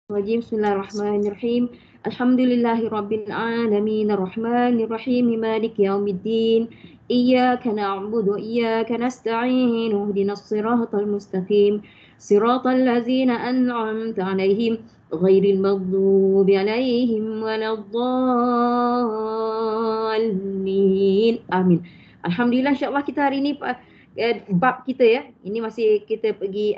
Bismillahirrahmanirrahim. Alhamdulillahirabbil alamin arrahmanir rahim maliki yaumiddin. Iyyaka na'budu wa iyyaka nasta'in. Ihdinas siratal mustaqim. Siratal ladzina an'amta 'alaihim ghairil maghdubi 'alaihim waladdallin. Amin. Alhamdulillah, insya-Allah kita hari ini bab kita ya. Ini masih kita pergi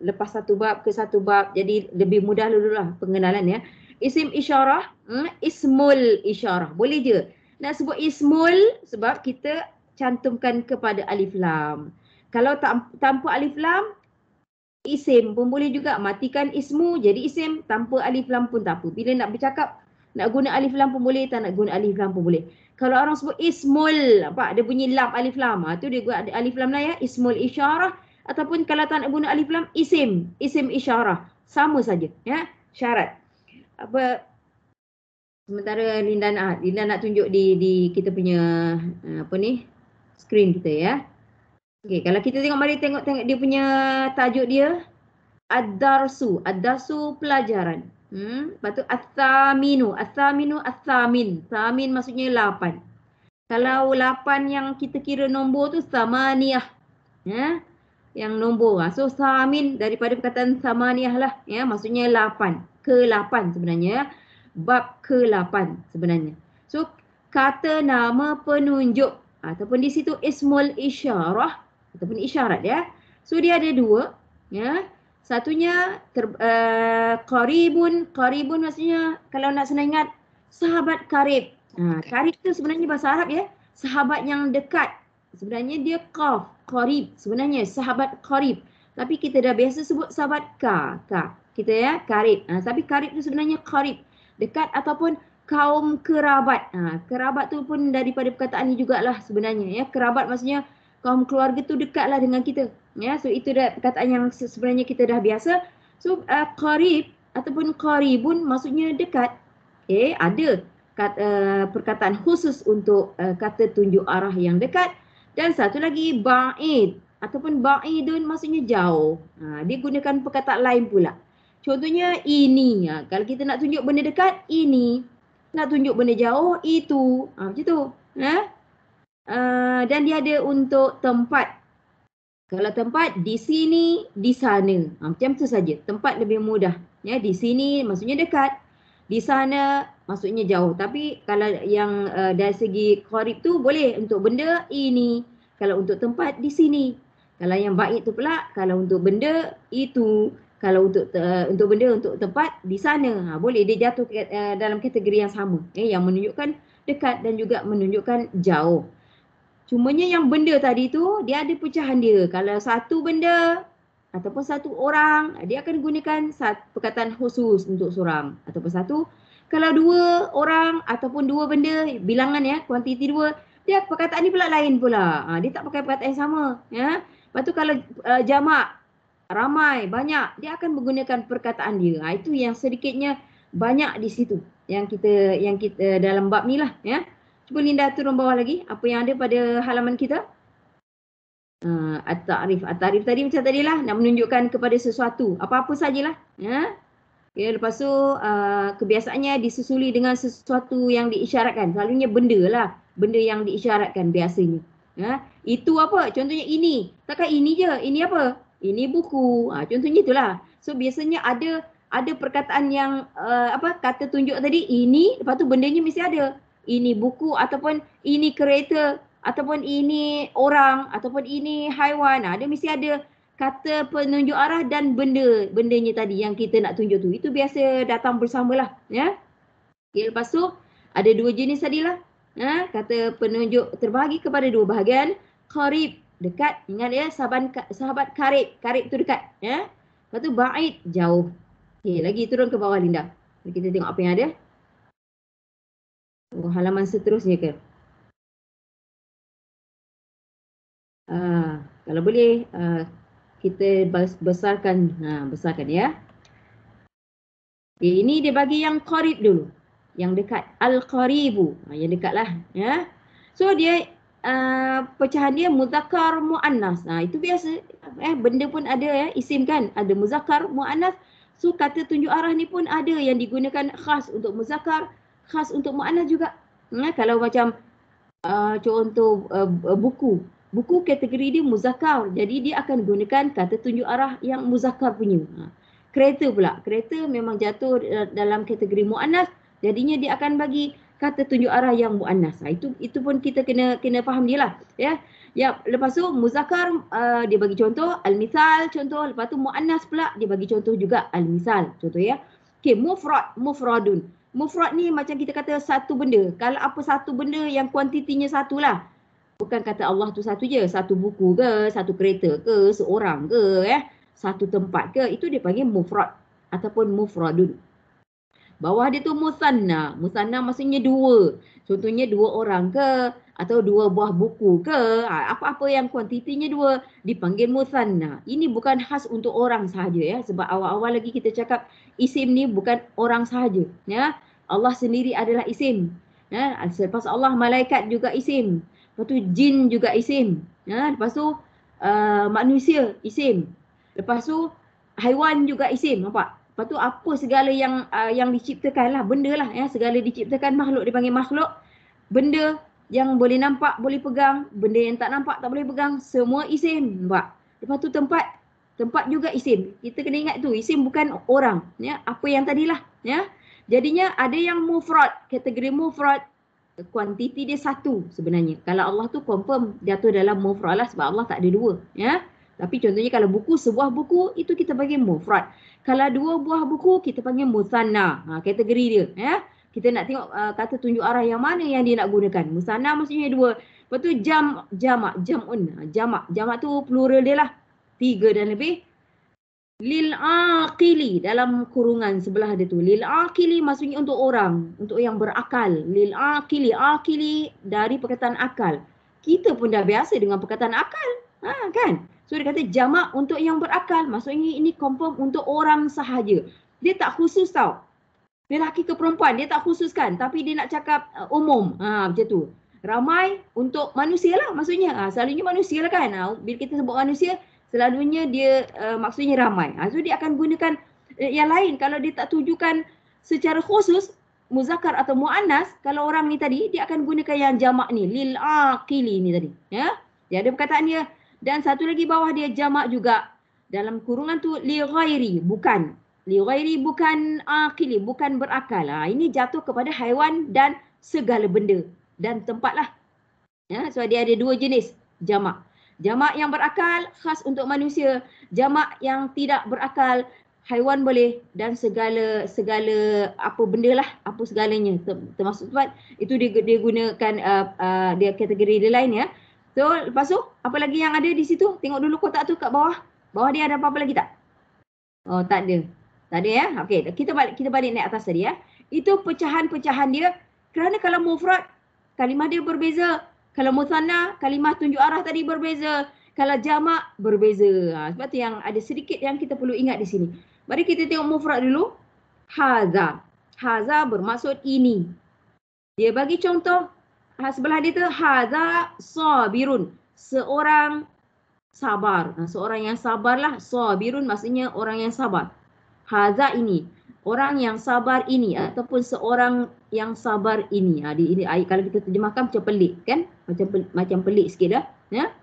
lepas satu bab ke satu bab. Jadi lebih mudah dululah pengenalan ya. Isim isyarah, ismul isyarah. Boleh je nak sebut ismul sebab kita cantumkan kepada alif lam. Kalau tanpa alif lam, isim pun boleh juga. Matikan ismu jadi isim, tanpa alif lam pun tak apa. Bila nak bercakap nak guna alif lam pun boleh, tak nak guna alif lam pun boleh. Kalau orang sebut ismul, ada bunyi lam, alif lam, tu dia guna alif lam lah ya, ismul isyarah. Ataupun kalau tak nak guna alif lam, isim isyarah. Sama saja ya, syarat. Sementara Linda nak tunjuk di kita punya skrin kita ya. Okey, kalau kita tengok dia punya tajuk dia, ad-darsu pelajaran. Lepas tu at-thaminu, thamin maksudnya 8. Kalau 8 yang kita kira nombor tu thamaniyah. Ya. Yang nombor. So thamin daripada perkataan thamaniyah lah ya, maksudnya 8. Ke-8 sebenarnya. Bab ke-8 sebenarnya. So kata nama penunjuk ataupun di situ ismul isyarah ataupun isyarat ya. So dia ada dua ya. Satunya qaribun maksudnya kalau nak senang ingat sahabat karib. Karib tu sebenarnya bahasa Arab ya, sahabat yang dekat. Sebenarnya dia qaf, qarib sebenarnya sahabat qarib. Tapi kita dah biasa sebut sahabat ka. Kita ya karib. Tapi karib tu sebenarnya qarib, dekat ataupun kaum kerabat. Kerabat tu pun daripada perkataan ni jugalah sebenarnya ya. Kerabat maksudnya kaum keluarga tu dekatlah dengan kita. Ya, so itu dah perkataan yang sebenarnya kita dah biasa. So qarib ataupun qaribun maksudnya dekat. Okay, ada perkataan khusus untuk kata tunjuk arah yang dekat. Dan satu lagi ba'id ataupun ba'idun maksudnya jauh. Dia gunakan perkataan lain pula. Contohnya ini. Kalau kita nak tunjuk benda dekat, ini. Nak tunjuk benda jauh, itu. Macam tu. Dan dia ada untuk tempat. Kalau tempat, di sini, di sana. Macam tu saja. Tempat lebih mudah. Ya, di sini maksudnya dekat. Di sana maksudnya jauh. Tapi kalau yang dari segi qarib tu boleh untuk benda ini. Kalau untuk tempat, di sini. Kalau yang baik tu pula, kalau untuk benda, itu. Kalau untuk benda, untuk tempat, di sana. Boleh dia jatuh dalam kategori yang sama. Yang menunjukkan dekat dan juga menunjukkan jauh. Cumanya yang benda tadi tu, dia ada pecahan dia. Kalau satu benda ataupun satu orang, dia akan gunakan perkataan khusus untuk seorang. Ataupun satu. Kalau dua orang ataupun dua benda, bilangan ya, kuantiti dua, dia perkataan ni pula lain pula. Dia tak pakai perkataan yang sama. Ya. Lepas tu kalau jamak, ramai, banyak, dia akan menggunakan perkataan dia. Itu yang sedikitnya banyak di situ. Yang kita dalam bab ni lah. Ya. Cuba Linda turun bawah lagi. Apa yang ada pada halaman kita. At-ta'rif. At-ta'rif tadi macam tadilah. Nak menunjukkan kepada sesuatu. Apa-apa sajalah. Ya. Okay, lepas tu kebiasaannya disusuli dengan sesuatu yang diisyaratkan. Selalunya benda lah. Benda yang diisyaratkan biasanya. Ya. Itu apa? Contohnya ini. Takkan ini je. Ini apa? Ini buku. Contohnya itulah. So biasanya ada perkataan yang kata tunjuk tadi. Ini. Lepas tu bendanya mesti ada. Ini buku ataupun ini kereta ataupun ini orang ataupun ini haiwan. Dia mesti ada kata penunjuk arah dan bendanya tadi yang kita nak tunjuk tu. Itu biasa datang bersamalah ya. Okay, lepas tu ada dua jenis tadilah. Kata penunjuk terbahagi kepada dua bahagian. Qarib, dekat. Ingat ya, sahabat karib. Karib tu dekat ya. Lepas tu ba'id, jauh. Okay, lagi turun ke bawah Linda. Kita tengok apa yang ada. Halaman seterusnya ke? Kalau boleh kita besarkan ya. Ini dia bagi yang qarib dulu. Yang dekat. Al-qaribu. Yang dekat lah. Ya. So dia pecahan dia muzakkar mu'annas. Itu biasa. Benda pun ada ya. Isim kan. Ada muzakkar mu'annas. So kata tunjuk arah ni pun ada yang digunakan khas untuk muzakkar, khas untuk muannas juga. Kalau macam contoh buku. Buku kategori dia muzakkar. Jadi dia akan gunakan kata tunjuk arah yang muzakkar punya. Kereta pula. Kereta memang jatuh dalam kategori muannas. Jadinya dia akan bagi kata tunjuk arah yang muannas. Itu pun kita kena faham dia lah. Ya. Ya, lepas tu muzakkar dia bagi contoh al-misal contoh, lepas tu muannas pula dia bagi contoh juga al-misal contoh ya. Okey, mufradun. Mufrad ni macam kita kata satu benda. Kalau apa satu benda yang kuantitinya satu lah. Bukan kata Allah tu satu je, satu buku ke, satu kereta ke, seorang ke, satu tempat ke, itu dia panggil mufrad ataupun mufradun. Bawah dia tu musanna. Musanna maksudnya dua. Contohnya dua orang ke atau dua buah buku ke. Apa-apa yang kuantitinya dua dipanggil musanna. Ini bukan khas untuk orang sahaja ya. Sebab awal-awal lagi kita cakap isim ni bukan orang sahaja. Ya. Allah sendiri adalah isim. Ya. Lepas Allah malaikat juga isim. Lepas tu jin juga isim. Ya. Lepas tu manusia isim. Lepas tu haiwan juga isim. Nampak? Lepas tu apa segala yang diciptakan lah, benda lah ya, segala diciptakan makhluk dipanggil makhluk. Benda yang boleh nampak boleh pegang, benda yang tak nampak tak boleh pegang, semua isim. Nampak? Lepas tu tempat juga isim. Kita kena ingat tu, isim bukan orang ya, apa yang tadilah ya. Jadinya ada yang mufrad, kategori mufrad kuantiti dia satu sebenarnya. Kalau Allah tu confirm jatuh dalam mufrad lah sebab Allah tak ada dua ya. Tapi contohnya kalau buku, sebuah buku itu kita panggil mufrad. Kalau dua buah buku kita panggil musanna. Kategori dia ya. Kita nak tengok kata tunjuk arah yang mana yang dia nak gunakan. Musanna maksudnya dua. Lepas tu jamak, jam'un. Jamak tu plural dia lah. 3 dan lebih. Lil aqili dalam kurungan sebelah dia tu. Lil aqili maksudnya untuk orang, untuk yang berakal. Lil aqili dari perkataan akal. Kita pun dah biasa dengan perkataan akal. Kan? So dia kata jamak untuk yang berakal. Maksudnya ini confirm untuk orang sahaja. Dia tak khusus tau. Lelaki ke perempuan dia tak khususkan. Tapi dia nak cakap umum. Macam tu. Ramai untuk manusia lah maksudnya. Selalunya manusia lah kan. Bila kita sebut manusia, selalunya dia maksudnya ramai. So dia akan gunakan yang lain. Kalau dia tak tujukan secara khusus, muzakkar atau muannas, kalau orang ni tadi, dia akan gunakan yang jamak ni. Lil aqili ni tadi. Ya. Dia ada perkataan dia. Dan satu lagi bawah dia jamak juga. Dalam kurungan tu li ghairi, bukan. Li ghairi bukan aqili, bukan berakal. Ini jatuh kepada haiwan dan segala benda dan tempat lah. Ya, so dia ada dua jenis jamak. Jamak yang berakal khas untuk manusia. Jamak yang tidak berakal, haiwan boleh dan segala apa benda lah, apa segalanya termasuk tempat itu dia gunakan dia kategori dia lain ya. So lepas tu apa lagi yang ada di situ? Tengok dulu kotak tu kat bawah. Bawah dia ada apa-apa lagi tak? Oh tak ada. Tak ada ya. Okey, kita balik naik atas tadi ya. Itu pecahan-pecahan dia kerana kalau mufrad kalimah dia berbeza. Kalau musanna kalimah tunjuk arah tadi berbeza. Kalau jamak berbeza. Sebab tu yang ada sedikit yang kita perlu ingat di sini. Mari kita tengok mufrad dulu. Haza. Haza bermaksud ini. Dia bagi contoh sebelah dia tu haza sabirun, seorang sabar. Seorang yang sabarlah, sabirun maksudnya orang yang sabar. Haza ini, orang yang sabar ini ataupun seorang yang sabar ini. Ini kalau kita terjemahkan macam pelik kan? Macam pelik sikit dah, ya.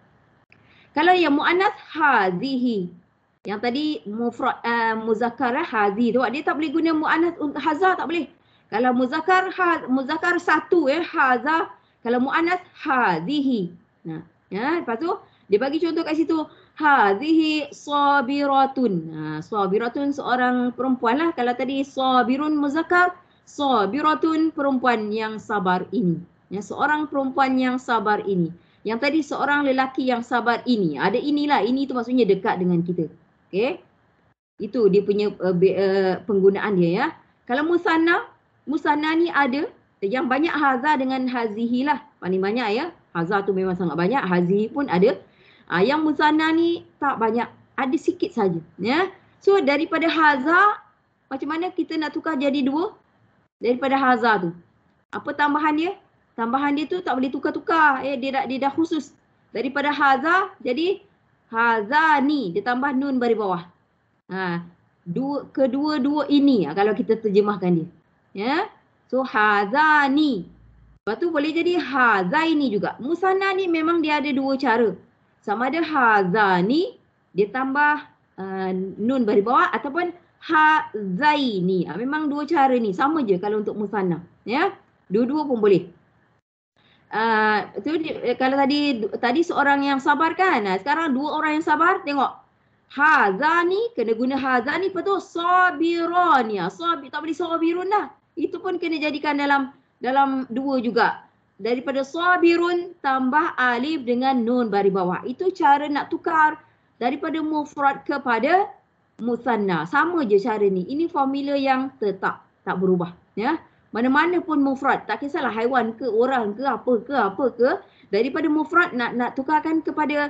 Kalau yang muannas hazihi. Yang tadi mufrad muzakkar hazi tu dia tak boleh guna muannas untuk haza, tak boleh. Kalau muzakkar satu haza. Kalau muannas hazihi. Ya, lepas tu dia bagi contoh kat situ hazihi sabiratun. Sabiratun seorang perempuan lah. Kalau tadi sabirun muzakkar, sabiratun perempuan yang sabar ini. Ya, seorang perempuan yang sabar ini. Yang tadi seorang lelaki yang sabar ini. Ada inilah, ini tu maksudnya dekat dengan kita. Okey. Itu dia punya penggunaan dia ya. Kalau musanna ni ada yang banyak haza dengan hazihi lah. Paling banyak ya. Haza tu memang sangat banyak. Hazihi pun ada. Yang musanna ni tak banyak. Ada sikit saja. Ya. So daripada haza, macam mana kita nak tukar jadi dua? Daripada haza tu. Apa tambahan dia? Tambahan dia tu tak boleh tukar-tukar. Dia dah khusus. Daripada haza, jadi haza ni. Dia tambah nun bari bawah. kedua-dua ini, kalau kita terjemahkan dia. Ya. So hazani. Lepas tu boleh jadi hazaini juga. Musanna ni memang dia ada dua cara. Sama ada hazani dia tambah nun baris bawah ataupun hazaini. Memang dua cara ni sama je kalau untuk musanna. Ya. Dua-dua pun boleh. Kalau tadi seorang yang sabar kan. Sekarang dua orang yang sabar, tengok. Hazani kena guna hazani, lepas tu sabirani. Tak boleh sabirun dah. Itu pun kena jadikan dalam dua juga. Daripada sabirun tambah alif dengan nun baris bawah. Itu cara nak tukar daripada mufrad kepada musanna. Sama je cara ni. Ini formula yang tetap, tak berubah. Ya. Mana-mana pun mufrad, tak kisahlah haiwan ke, orang ke, apa ke, daripada mufrad nak tukarkan kepada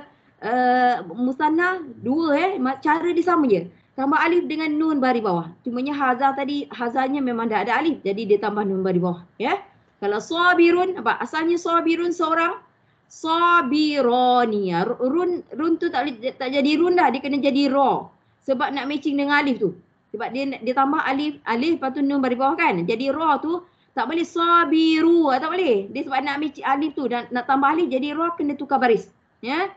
musanna, dua cara dia sama je. Tambah alif dengan nun baris bawah. Cumanya hazanya memang dah ada alif, jadi dia tambah nun baris bawah. Ya. Kalau sabirun, asalnya sabirun seorang, sabirani. Run tu tak jadi run dah, dia kena jadi ra. Sebab nak matching dengan alif tu. Sebab dia tambah alif lepas tu nun baris bawah kan. Jadi ra tu tak boleh sabiru, tak boleh. Dia sebab nak ambil alif tu dan nak tambah alif jadi ra kena tukar baris. Ya.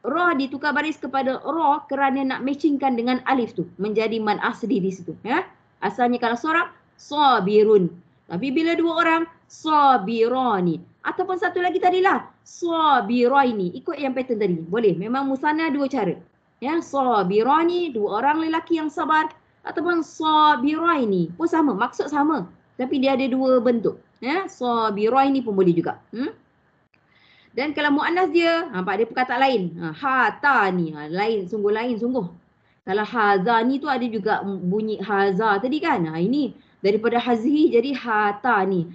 Ra ditukar baris kepada ra kerana nak matchingkan dengan alif tu. Menjadi man asli di situ. Ya. Asalnya kalau seorang sabirun. Tapi bila dua orang sabirani. Ataupun satu lagi tadilah sabiraini. Ikut yang pattern tadi. Boleh. Memang musanna dua cara. Ya, sabirani, dua orang lelaki yang sabar. Ataupun sabiraini pun sama, maksud sama. Tapi dia ada dua bentuk. Ya, sabiraini pun boleh juga. Dan kalau muannas dia, nampak dia perkataan lain. Hatani, lain, sungguh lain, sungguh. Kalau hazani tu ada juga bunyi haza tadi kan. Ini daripada hazihi jadi hatani.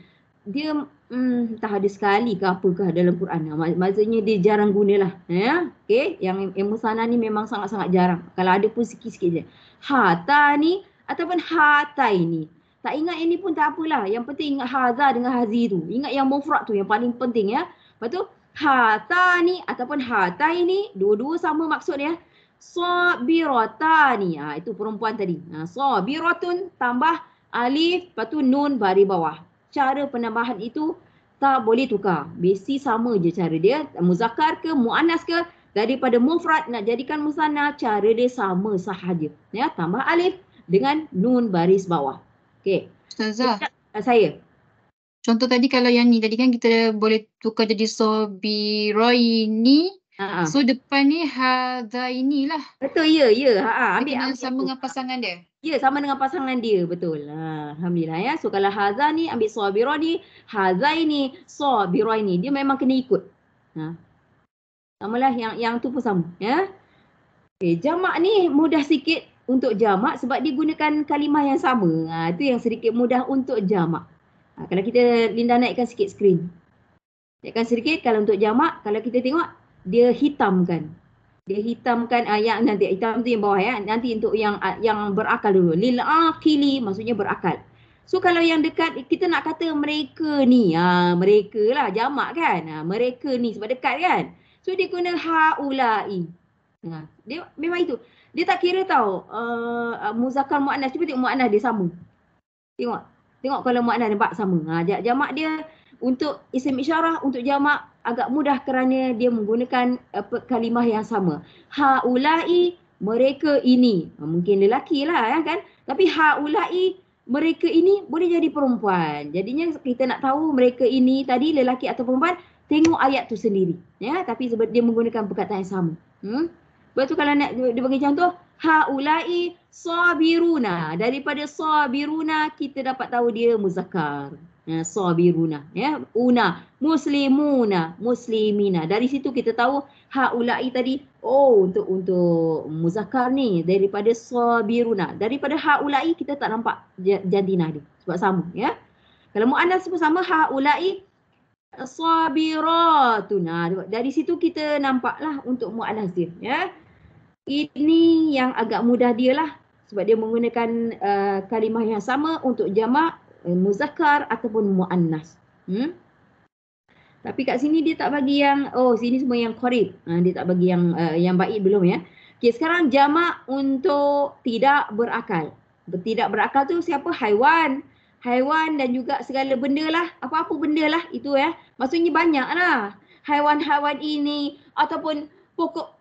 Dia entah ada sekali ke apakah dalam Quran. Maksudnya dia jarang gunalah. Ya, okey. Yang musanna ni memang sangat-sangat jarang. Kalau ada pun sikit-sikit je. Hatani ataupun hataini. Tak ingat ini pun tak apalah. Yang penting ingat haza dengan hazi tu. Ingat yang mufrad tu yang paling penting ya. Lepas tu hatani ataupun hataini, dua-dua sama maksudnya. Sabiratani. Itu perempuan tadi. Sabiratun tambah alif, lepas tu nun baris bawah. Cara penambahan itu tak boleh tukar. Basic sama je cara dia. Muzakkar ke, muannas ke, daripada mufrad nak jadikan musanna, cara dia sama sahaja. Ya, tambah alif dengan nun baris bawah. Okey. Ustazah. Saya. Contoh tadi kalau yang ni tadi kan kita boleh tukar jadi sabiraini. So depan ni hadzaini lah. Betul, ya. Ambil sama dengan pasangan dia. Ya, sama dengan pasangan dia, betul. Alhamdulillah ya. So kalau haza ni ambil sabirani, hazaini, sabiraini. Dia memang kena ikut. Samalah yang tu pun sama, ya. Okay, jamak ni mudah sikit untuk jamak sebab dia gunakan kalimah yang sama. Itu yang sedikit mudah untuk jamak. Kalau kita Linda naikkan sikit skrin. Naikkan sedikit kalau untuk jamak, kalau kita tengok dia hitamkan. Dia hitamkan yang nanti hitam tu yang bawah ya. Nanti untuk yang berakal dulu. Lil aqili maksudnya berakal. So kalau yang dekat kita nak kata mereka ni, mereka lah jamak kan. Mereka ni sebab dekat kan. So dia guna haulai. Dia memang itu. Dia tak kira tau muzakkar muannas. Cuba tengok muannas dia sama. Tengok kalau muannas nampak sama. Jamak dia untuk isim isyarah, untuk jamak agak mudah kerana dia menggunakan kalimah yang sama. Haulai, mereka ini. Mungkin lelaki lah ya kan. Tapi haulai, mereka ini boleh jadi perempuan. Jadinya kita nak tahu mereka ini tadi lelaki atau perempuan, tengok ayat tu sendiri. Ya, tapi sebab dia menggunakan perkataan yang sama. Lepas tu kalau nak dia bagi contoh, haulai sabiruna. Daripada sabiruna kita dapat tahu dia muzakkar. Sabiruna ya, una muslimuna, muslimina. Dari situ kita tahu haulai tadi untuk muzakkar ni daripada sabiruna. Daripada haulai kita tak nampak jantinah dia sebab sama ya. Kalau muannas pun sama, haulai sabiratuna. Dari situ kita nampaklah untuk muannas dia ya. Ini yang agak mudah dia lah sebab dia menggunakan kalimah yang sama untuk jamak, muzakkar ataupun muannas. Tapi kat sini dia tak bagi yang sini semua yang qarib. Dia tak bagi yang baik belum ya. Okey, sekarang jamak untuk tidak berakal. Tidak berakal tu siapa? Haiwan. Haiwan dan juga segala benda lah. Apa-apa benda lah itu ya. Maksudnya banyak lah. Haiwan-haiwan ini ataupun pokok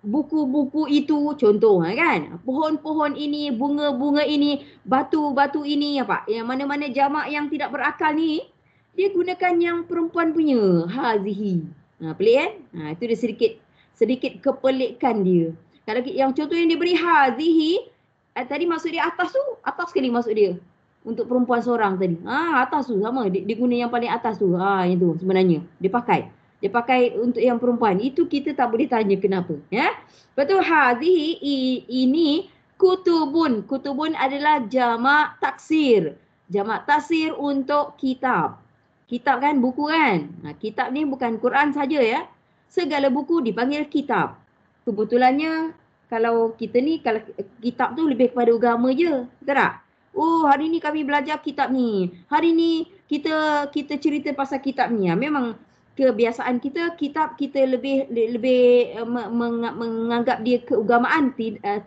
buku-buku itu contoh kan. Pohon-pohon ini, bunga-bunga ini, batu-batu ini apa. Yang mana-mana jamak yang tidak berakal ni dia gunakan yang perempuan punya. Hazihi. Pelik kan? Itu dia sedikit kepelikan dia. Kalau yang contoh yang diberi hazihi, tadi maksud dia atas tu, atas sekali maksud dia. Untuk perempuan seorang tadi. Atas tu sama, dia guna yang paling atas tu. Itu sebenarnya. Dia pakai untuk yang perempuan. Itu kita tak boleh tanya kenapa. Ya. Lepas tu hazihi ini kutubun. Kutubun adalah jamak taksir. Jamak taksir untuk kitab. Kitab kan, buku kan. Kitab ni bukan Quran saja ya. Segala buku dipanggil kitab. Kebetulannya kalau kita ni, kalau kitab tu lebih kepada agama je. Betul tak? Oh, hari ni kami belajar kitab ni. Hari ni kita cerita pasal kitab ni. Memang kebiasaan kita, kitab kita lebih menganggap dia keagamaan.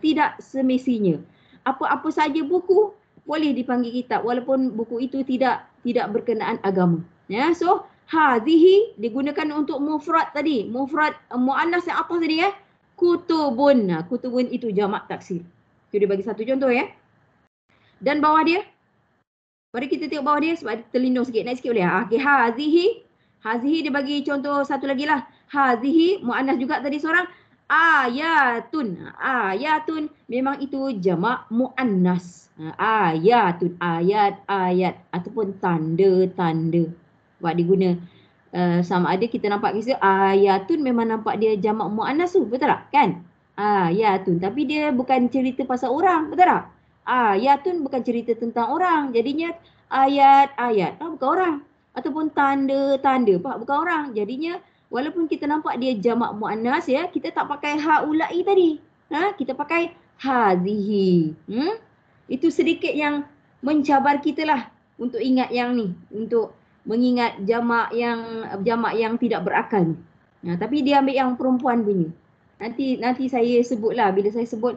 Tidak semestinya. Apa-apa saja buku boleh dipanggil kitab walaupun buku itu tidak berkenaan agama. Ya, so hadhihi digunakan untuk mufrad tadi. Mufrad muannas yang atas tadi ya. Kutubun. Kutubun itu jamak taksir. Itu dia bagi satu contoh ya. Dan bawah dia. Mari kita tengok bawah dia sebab terlindung sikit. Naik sikit boleh. Okay, hadhihi. Hadhihi dia bagi contoh satu lagi lah. Hadhihi muannas juga tadi seorang. Ayatun. Ayatun memang itu jamak muannas. Ayatun. Ayat-ayat ataupun tanda-tanda. Buat diguna sama ada kita nampak kisah ayatun memang nampak dia jamak muannas tu, betul tak? Kan? Ayatun, tapi dia bukan cerita pasal orang, betul tak? Ayatun bukan cerita tentang orang, jadinya ayat-ayat bukan orang, ataupun tanda-tanda bukan orang, jadinya walaupun kita nampak dia jamak muannas ya, kita tak pakai haulai tadi. Kita pakai hadhihi. Itu sedikit yang mencabar kita lah untuk ingat yang ni, untuk mengingat jamak yang tidak berakal. Tapi dia ambil yang perempuan punya. Nanti saya sebutlah bila saya sebut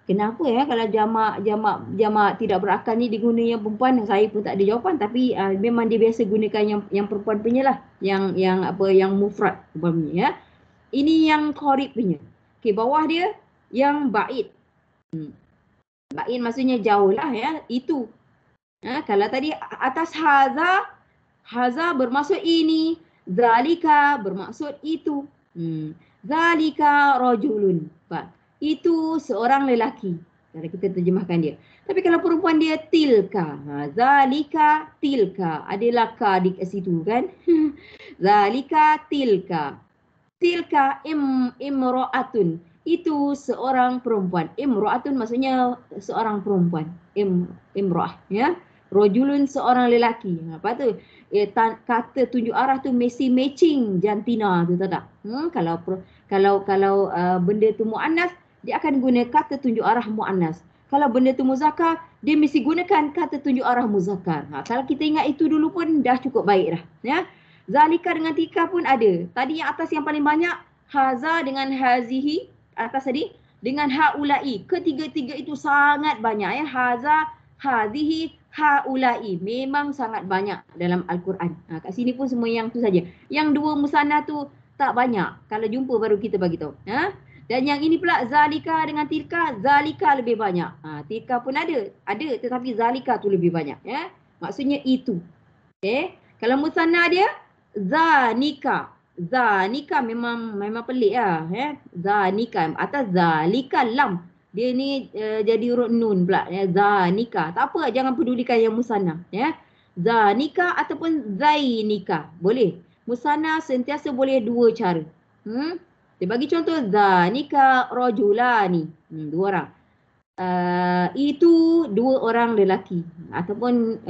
kenapa ya kalau jamak tidak berakal ni diguna yang perempuan, saya pun tak ada jawapan, tapi memang dia biasa gunakan yang perempuan punya lah, yang mufrad punya ya. Ini yang qarib punya. Okey, bawah dia yang ba'id. Ba'id maksudnya jauh lah ya, itu. Kalau tadi atas haza bermaksud ini, zalika bermaksud itu. Zalika rajulun. Itu seorang lelaki. Kalau kita terjemahkan dia. Tapi kalau perempuan dia tilka. Zalika tilka. Adalah ka di situ kan. Zalika tilka. Tilka imra'atun. Itu seorang perempuan. Imra'atun maksudnya seorang perempuan. Imra'ah ya. Rajulun seorang lelaki. Apa tu? Kata tunjuk arah tu mesti matching jantina tu, tahu tak? Kalau benda tu muannas, dia akan guna kata tunjuk arah muannas. Kalau benda tu muzakkar, dia mesti gunakan kata tunjuk arah muzakkar. Kalau kita ingat itu dulu pun dah cukup baik dah, ya. Zalika dengan tika pun ada. Tadi yang atas yang paling banyak, haza dengan hazihi atas tadi, dengan haulai. Ketiga-tiga itu sangat banyak ya. Haza, hazihi, haulai. Memang sangat banyak dalam Al-Quran. Kat sini pun semua yang tu saja. Yang dua musanna tu tak banyak. Kalau jumpa baru kita bagi tahu. Dan yang ini pula zalika dengan tilka, zalika lebih banyak. Tilka pun ada tetapi zalika tu lebih banyak ya. Maksudnya itu. Okey. Kalau musanna dia zanika. Zanika memang pelik lah ya. Zanika atas zalika lam. Dia ni jadi huruf nun pula ya. Zanika. Tak apa, jangan pedulikan yang musanna ya. Zanika ataupun zainika. Boleh. Musanna sentiasa boleh dua cara. Dia bagi contoh zanika rajulani. Dua orang. Itu dua orang lelaki ataupun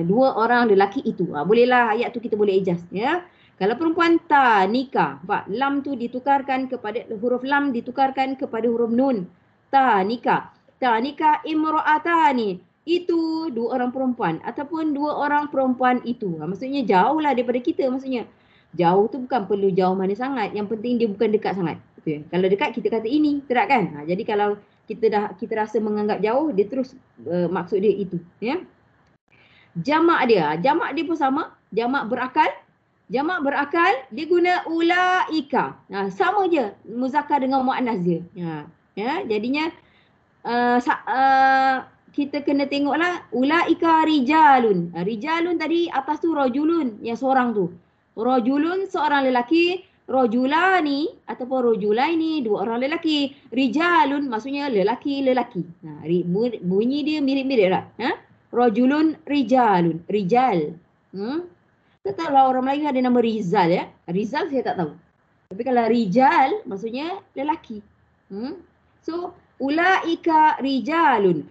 dua orang lelaki itu. Bolehlah ayat tu kita boleh ijaz ya. Kalau perempuan tanika, lam tu ditukarkan kepada huruf lam ditukarkan kepada huruf nun. Tanika. Tanika imra'atani. Itu dua orang perempuan ataupun dua orang perempuan itu. Maksudnya jauh lah daripada kita maksudnya. Jauh tu bukan perlu jauh mana sangat. Yang penting dia bukan dekat sangat. Kalau dekat kita kata ini, tak kan? Jadi kalau kita rasa menganggap jauh, dia terus maksud dia itu, ya. Jamak dia pun sama, jamak berakal. Jamak berakal dia guna ulaika. Sama je muzakkar dengan muannas dia. Ya, jadinya kita kena tengoklah ulaika rijalun. Rijalun tadi atas tu rajulun, yang seorang tu. Rajulun seorang lelaki, rajulani ataupun rajulaini dua orang lelaki. Rijalun maksudnya lelaki-lelaki. Bunyi dia mirip-mirip tak? Rajulun rijalun, rijal. Tak tahu lah orang Melayu ada nama Rizal, ya. Rizal saya tak tahu. Tapi kalau rijal maksudnya lelaki. So ulaika rijalun.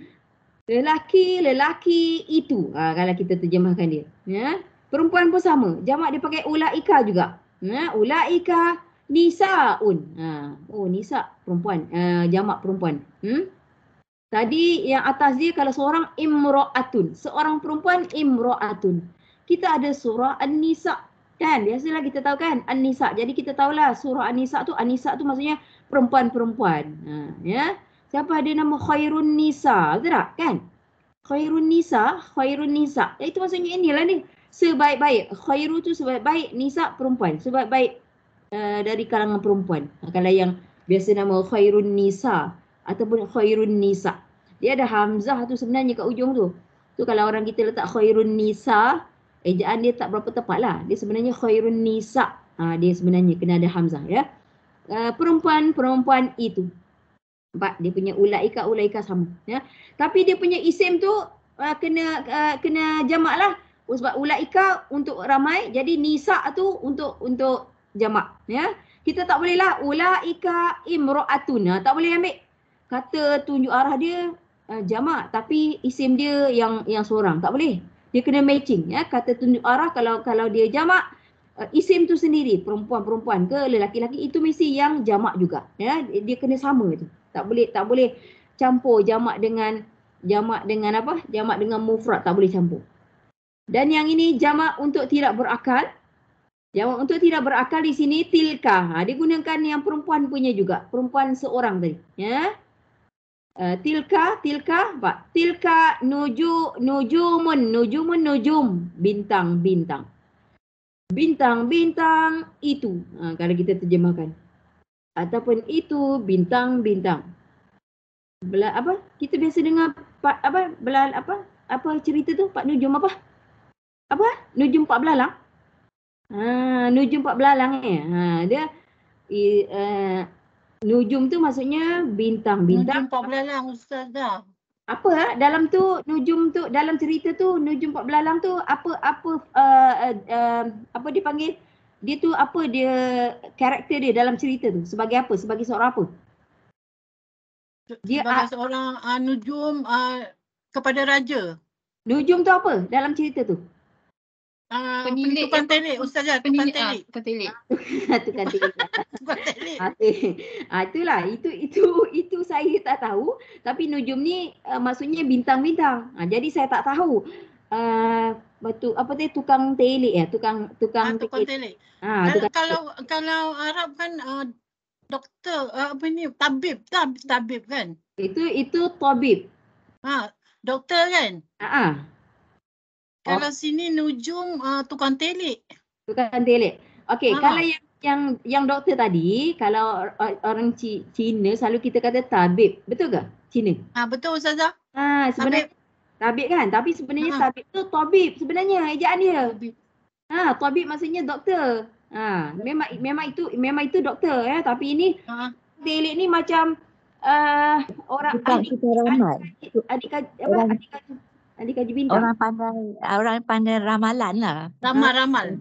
Lelaki itu. Kalau kita terjemahkan dia. Ya. Perempuan pun sama. Jamak dia pakai ulaika juga. Ulaika nisaun. Nisa perempuan. Jamak perempuan. Tadi yang atas dia kalau seorang imro'atun. Seorang perempuan imro'atun. Kita ada surah An-Nisa. Kan? Biasalah kita tahu kan An-Nisa. Jadi kita tahulah surah An-Nisa tu maksudnya perempuan-perempuan. Ya. Siapa ada nama Khairun Nisa? Betul tak? Kan? Khairun Nisa. Itu maksudnya inilah ni. Sebaik-baik. Khairu tu sebaik-baik. Nisa perempuan. Sebaik-baik dari kalangan perempuan. Kalau yang biasa nama Khairun Nisa ataupun Khairun Nisa. Dia ada Hamzah tu sebenarnya kat ujung tu. Tu kalau orang kita letak Khairun Nisa, ejaan dia tak berapa tepat lah. Dia sebenarnya Khairun Nisa. Dia sebenarnya kena ada Hamzah, ya. Perempuan itu. Nampak? Dia punya ulaika sama, ya. Tapi dia punya isim tu kena jamak lah. Sebab ulaika untuk ramai, jadi nisa tu untuk jamak, ya. Kita tak boleh lah ulaika imro'atun. Tak boleh ambil kata tunjuk arah dia jamak tapi isim dia yang seorang. Tak boleh. Dia kena matching, ya. Kata tunjuk arah kalau dia jamak, isim tu sendiri perempuan-perempuan ke lelaki-lelaki itu mesti yang jamak juga, ya. Dia kena sama tu. Tak boleh campur jamak dengan apa? Jamak dengan mufrad, tak boleh campur. Dan yang ini jamak untuk tidak berakal. Jamak untuk tidak berakal di sini tilka. Dia gunakan yang perempuan punya juga, perempuan seorang tadi, ya. Tilka apa? Tilka nujumun bintang-bintang. Bintang-bintang itu. Kalau kita terjemahkan. Ataupun itu bintang-bintang. Apa? Kita biasa dengar apa cerita tu? Pak Nujum apa? Apa? Nujum 4 belalang. Nujum 4 belalang dia nujum tu maksudnya bintang-bintang. Nujum 4 belalang Ustazah. Apa dalam tu nujum tu dalam cerita tu nujum 4 belalang tu apa dipanggil? Dia tu apa dia karakter dia dalam cerita tu? Sebagai apa? Sebagai seorang apa? Dia sebagai seorang nujum kepada raja. Nujum tu apa dalam cerita tu? Penilik, tukang telik Ustazah, tukang telik. Tukang telik. Tukang telik. Tukang telik. Itulah, itu saya tak tahu. Tapi nujum ni maksudnya bintang-bintang. Jadi saya tak tahu. Betul apa tu tukang telik ya, tukang telik. Kalau Arab kan doktor tabib kan? Itu tabib. Doktor kan? Kalau Oh. sini nujum tukang telik. Tukang telik. Okey, kalau yang doktor tadi, kalau orang Cina selalu kita kata tabib. Betul ke? Cina. Betul Ustazah. Sebenarnya tabib kan, tapi sebenarnya tabib tu tabib sebenarnya ejaan dia. Tabib maksudnya doktor. Memang itu doktor ya, tapi ini telik ni macam orang adik kaji bintang. Orang pandai ramalan lah. Ramal.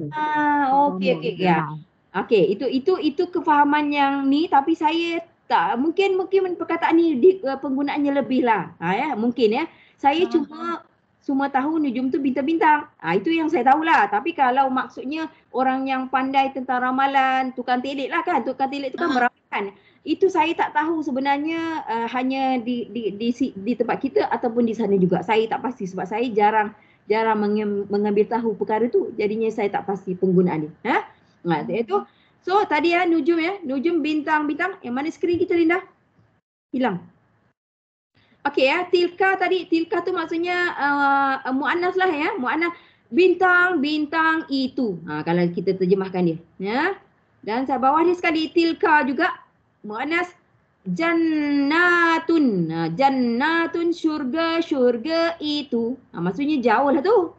Okey ya. Okey, itu kefahaman yang ni, tapi saya tak mungkin perkataan ni penggunaannya lebih lah. Ya, mungkin ya. Saya cuma tahu nujum tu bintang-bintang. Itu yang saya tahulah. Tapi kalau maksudnya orang yang pandai tentang ramalan, tukang telik lah kan. Tukang telik tu kan meramalkan. Itu saya tak tahu sebenarnya hanya di tempat kita ataupun di sana juga. Saya tak pasti sebab saya jarang mengambil tahu perkara tu. Jadinya saya tak pasti penggunaan dia. Itu So tadi ya nujum ya, nujum bintang-bintang. Yang mana skrin kita Linda? Hilang. Okey ya, tilka tadi, tilka tu maksudnya muannas lah ya, muannas bintang-bintang itu. Kalau kita terjemahkan dia, ya. Dan bawah dia sekali tilka juga muannas jannatun. Jannatun syurga-syurga itu. Maksudnya jauh lah tu.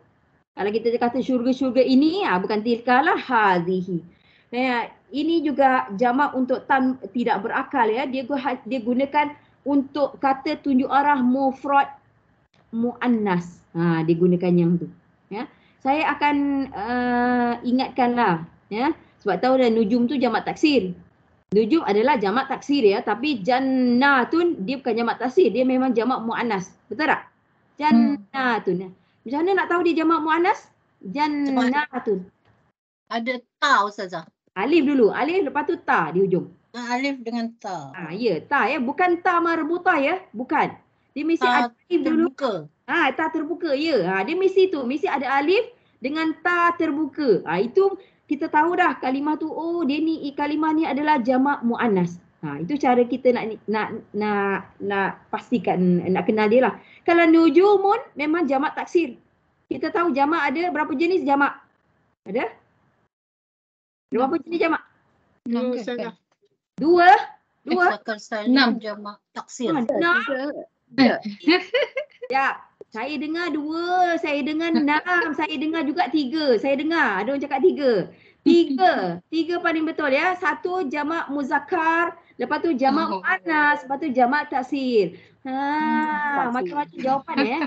Kalau kita kata syurga-syurga ini, bukan tilka lah, hadhihi. Ini juga jamak untuk tidak berakal ya. Dia gunakan untuk kata tunjuk arah mufrad muannas. Dia gunakan yang tu. Ya. Saya akan ingatkanlah ya. Sebab tahu dah nujum tu jamak taksir. Nujum adalah jamak taksir ya, tapi jannatun dia bukan jamak taksir, dia memang jamak muannas. Betul tak? Jannatun. Macam mana nak tahu dia jamak muannas? Jannatun. Ada ta Ustazah. Alif dulu, alif lepas tu ta di hujung. Alif dengan ta. Ya, ta ya, bukan ta marbutah ya, bukan. Dia mesti Ta ada alif dulu. terbuka. Ta terbuka ya. Dia mesti tu, mesti ada alif dengan ta terbuka. Itu kita tahu dah kalimah tu, oh dia ni kalimah ni adalah jamak muannas. Itu cara kita nak pastikan, nak kenal dia lah. Kalau nujumun memang jamak taksir. Kita tahu jamak ada berapa jenis jamak? Ada? Berapa jenis jamak? 6 ke? Dua. Zakar salim jamak taksir. 6. Ya, saya dengar 2, saya dengar 6, saya dengar juga 3. Saya dengar ada orang cakap 3. 3 paling betul ya. 1 jamak muzakkar, lepas tu jamak muannas, lepas tu jamak taksir. Macam-macam jawapan ya.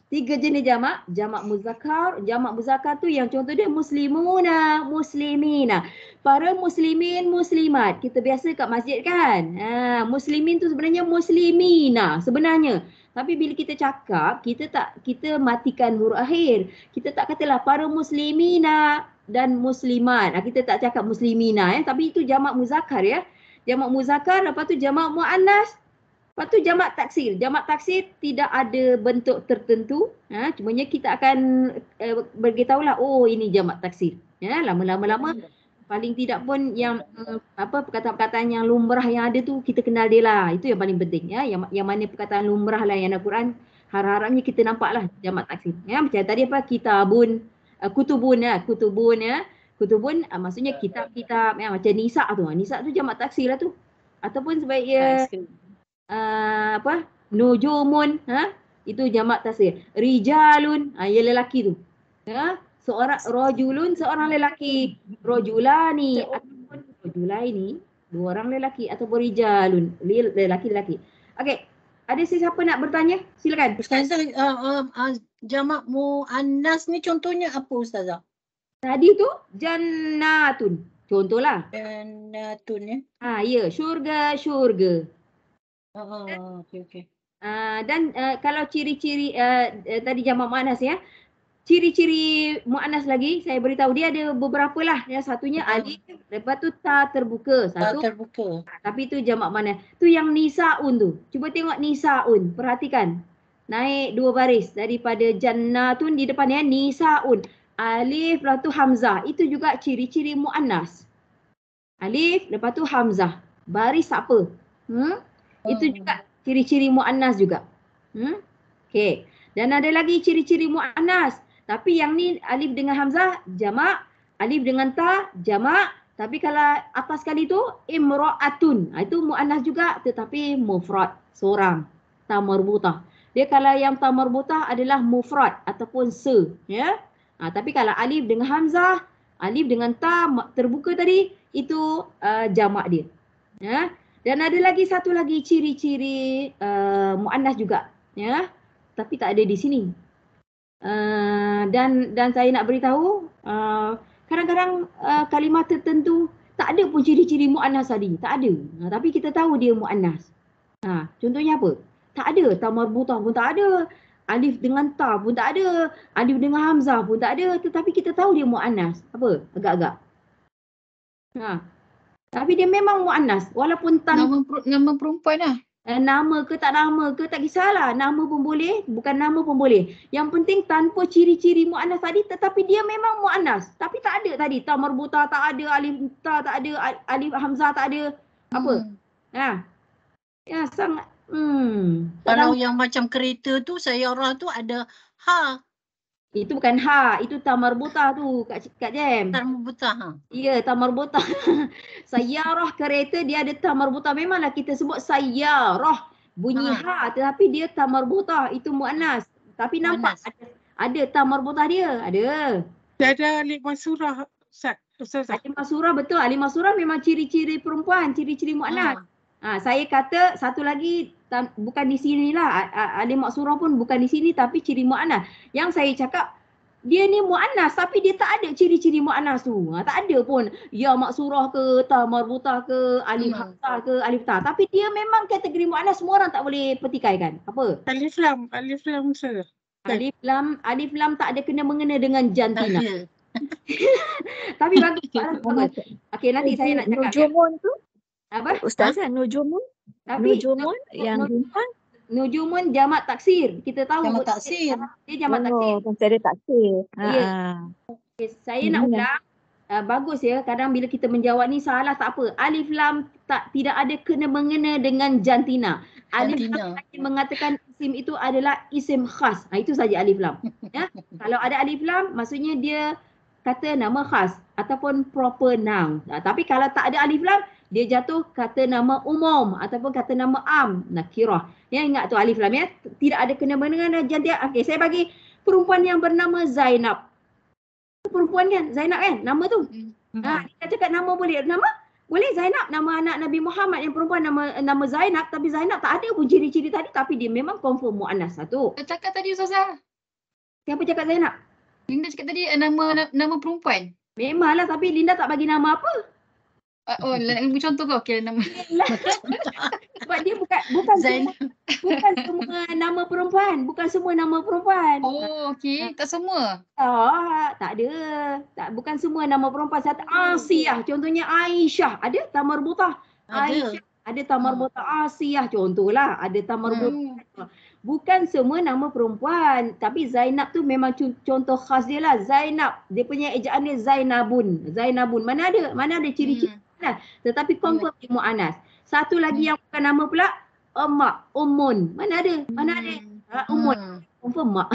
3 jenis jamak. Jamak muzakkar. Jamak muzakkar tu yang contoh dia muslimuna, muslimina. Para muslimin, muslimat. Kita biasa kat masjid kan. Muslimin tu sebenarnya muslimina sebenarnya. Tapi bila kita cakap, kita matikan huruf akhir. Kita tak katalah para muslimina dan muslimat. Kita tak cakap muslimina tapi itu jamak muzakkar ya. Jamak muzakkar, lepas tu jamak muannas. Lepas tu jamak taksir. Jamak taksir tidak ada bentuk tertentu. Cumanya kita akan beritahulah, oh ini jamak taksir. Ya, lama-lama paling tidak pun yang perkataan-perkataan yang lumrah yang ada tu kita kenal dia lah. Itu yang paling penting ya. Yang mana perkataan lumrah lah yang Al-Quran, harap-harapnya kita nampaklah jamak taksir. Ya, macam tadi kitabun, kutubun ya, kutubun ya. Kutubun maksudnya kitab-kitab ya, macam nisa tu. Nisa tu jamak taksir lah tu. Ataupun sebaiknya nujumun itu jamak taksir. Rijalun ya lelaki tu. Seorang rajulun seorang lelaki, rajulani ataupun rajulaini dua orang lelaki ataupun rijalun lelaki-lelaki. Okey, ada sesiapa nak bertanya? Silakan. Ustazah, jamak muannas ni contohnya apa Ustazah? Tadi tu jannatun. Contohlah. Jannatun ya. Ya, syurga. Okey. Dan kalau ciri-ciri tadi jamak muannas ya. Ciri-ciri muannas lagi saya beritahu, dia ada beberapa lah ya. Satunya alif, lepas tu ta terbuka. Satu Ta terbuka. tapi tu jamak muannas. Tu yang nisaun tu. Cuba tengok nisaun, perhatikan. Naik 2 baris daripada jannatun di depan ya, nisaun. Alif lepas tu hamzah. Itu juga ciri-ciri muannas. Alif lepas tu hamzah. Baris apa? Itu juga ciri-ciri muannas juga. Okey. Dan ada lagi ciri-ciri muannas. Tapi yang ni alif dengan hamzah jamak, alif dengan ta jamak. Tapi kalau atas sekali tu imra'atun. Itu muannas juga tetapi mufrad, seorang. Ta marbutah. Dia kalau yang ta marbutah adalah mufrad ataupun se, ya. Tapi kalau alif dengan hamzah, alif dengan ta terbuka tadi, itu jamak dia. Ya. Dan ada lagi satu lagi ciri-ciri muannas juga, ya. Tapi tak ada di sini. Dan saya nak beritahu, kadang-kadang kalimah tertentu tak ada pun ciri-ciri muannas tadi, tak ada. Tapi kita tahu dia muannas. Contohnya apa? Tak ada, ta marbutah pun tak ada. Alif dengan ta pun tak ada. Alif dengan hamzah pun tak ada. Tetapi kita tahu dia muannas. Apa? Agak-agak. Tapi dia memang muannas walaupun Nama perempuan lah. Nama ke tak nama ke tak kisahlah. Nama pun boleh, bukan nama pun boleh. Yang penting tanpa ciri-ciri muannas tadi, tetapi dia memang muannas. Tapi tak ada tadi ta marbutah tak ada, alif ta tak ada, alif hamzah tak ada. Apa? Ha. Ya sangat Kalau yang macam kereta tu, sayyarah tu ada ha. itu bukan ha, itu ta marbutah tu Kak Jem. Tak marbutah ha. Ya, ta marbutah. Sayyarah kereta dia ada ta marbutah. Memanglah kita sebut sayyarah bunyi ha, tetapi dia ta marbutah, itu muannas. Tapi nampak ada ta marbutah dia, ada. Dia ada alif masurah, Ustazah. Alif masurah, betul. Alif masurah memang ciri-ciri perempuan, ciri-ciri muannas. Saya kata satu lagi bukan di sinilah, alif masurah pun bukan di sini tapi ciri muannas. Yang saya cakap dia ni muannas tapi dia tak ada ciri-ciri muannas tu. Tak ada pun ya maksurah ke, ta marbutah ke, alif hamzah ke, alif ta. Tapi dia memang kategori muannas, semua orang tak boleh petikaikan. Apa? Alif lam Ustazah. Alif lam tak ada kena mengena dengan jantina. Tapi bagus. Okey, nanti saya nak cakap. Nujumun tu? Apa? Ustazah, Nujumun? Tapi Nujumun yang bintang? Nujumun jamak taksir. Kita tahu Jamak taksir. Dia jamak taksir. Oh, macam ada taksir. Ya. Okay, saya nak ulang. Bagus ya, kadang bila kita menjawab ni salah tak apa. Alif lam tidak ada kena mengena dengan jantina. Alif lam mengatakan isim itu adalah isim khas. Itu saja alif lam. Ya. Kalau ada alif lam maksudnya dia kata nama khas ataupun proper noun. Tapi kalau tak ada alif lam, dia jatuh kata nama umum ataupun kata nama am, nakirah. Ya, ingat tu alif lam ya. Tidak ada kena mengena dengan jantina. Okey, saya bagi perempuan yang bernama Zainab. Perempuan kan, Zainab kan nama tu. Kita cakap nama boleh. Nama boleh Zainab, nama anak Nabi Muhammad yang perempuan nama Zainab, tapi Zainab tak ada pun ciri-ciri tadi, tapi dia memang confirm muannas satu. Cakap tadi Ustazah. Siapa cakap Zainab? Linda cakap tadi nama perempuan. Memanglah, tapi Linda tak bagi nama apa. Contoh kau okey nama. Sebab dia bukan semua nama perempuan, bukan semua nama perempuan. Oh, okey, tak semua. Tak ada. Bukan semua nama perempuan. Satu Asiyah, contohnya Aisyah, ada ta marbutah. Aisyah ada ta marbutah, Asiyah contohlah, ada ta marbutah. Bukan semua nama perempuan, tapi Zainab tu memang contoh khas dia lah. Zainab, dia punya ejaan dia Zainabun. Mana ada ciri-ciri. Tetapi confirm di muannas. Satu lagi yang bukan nama pula, mak, ummun. Mana ada? Ummun. Confirm mak.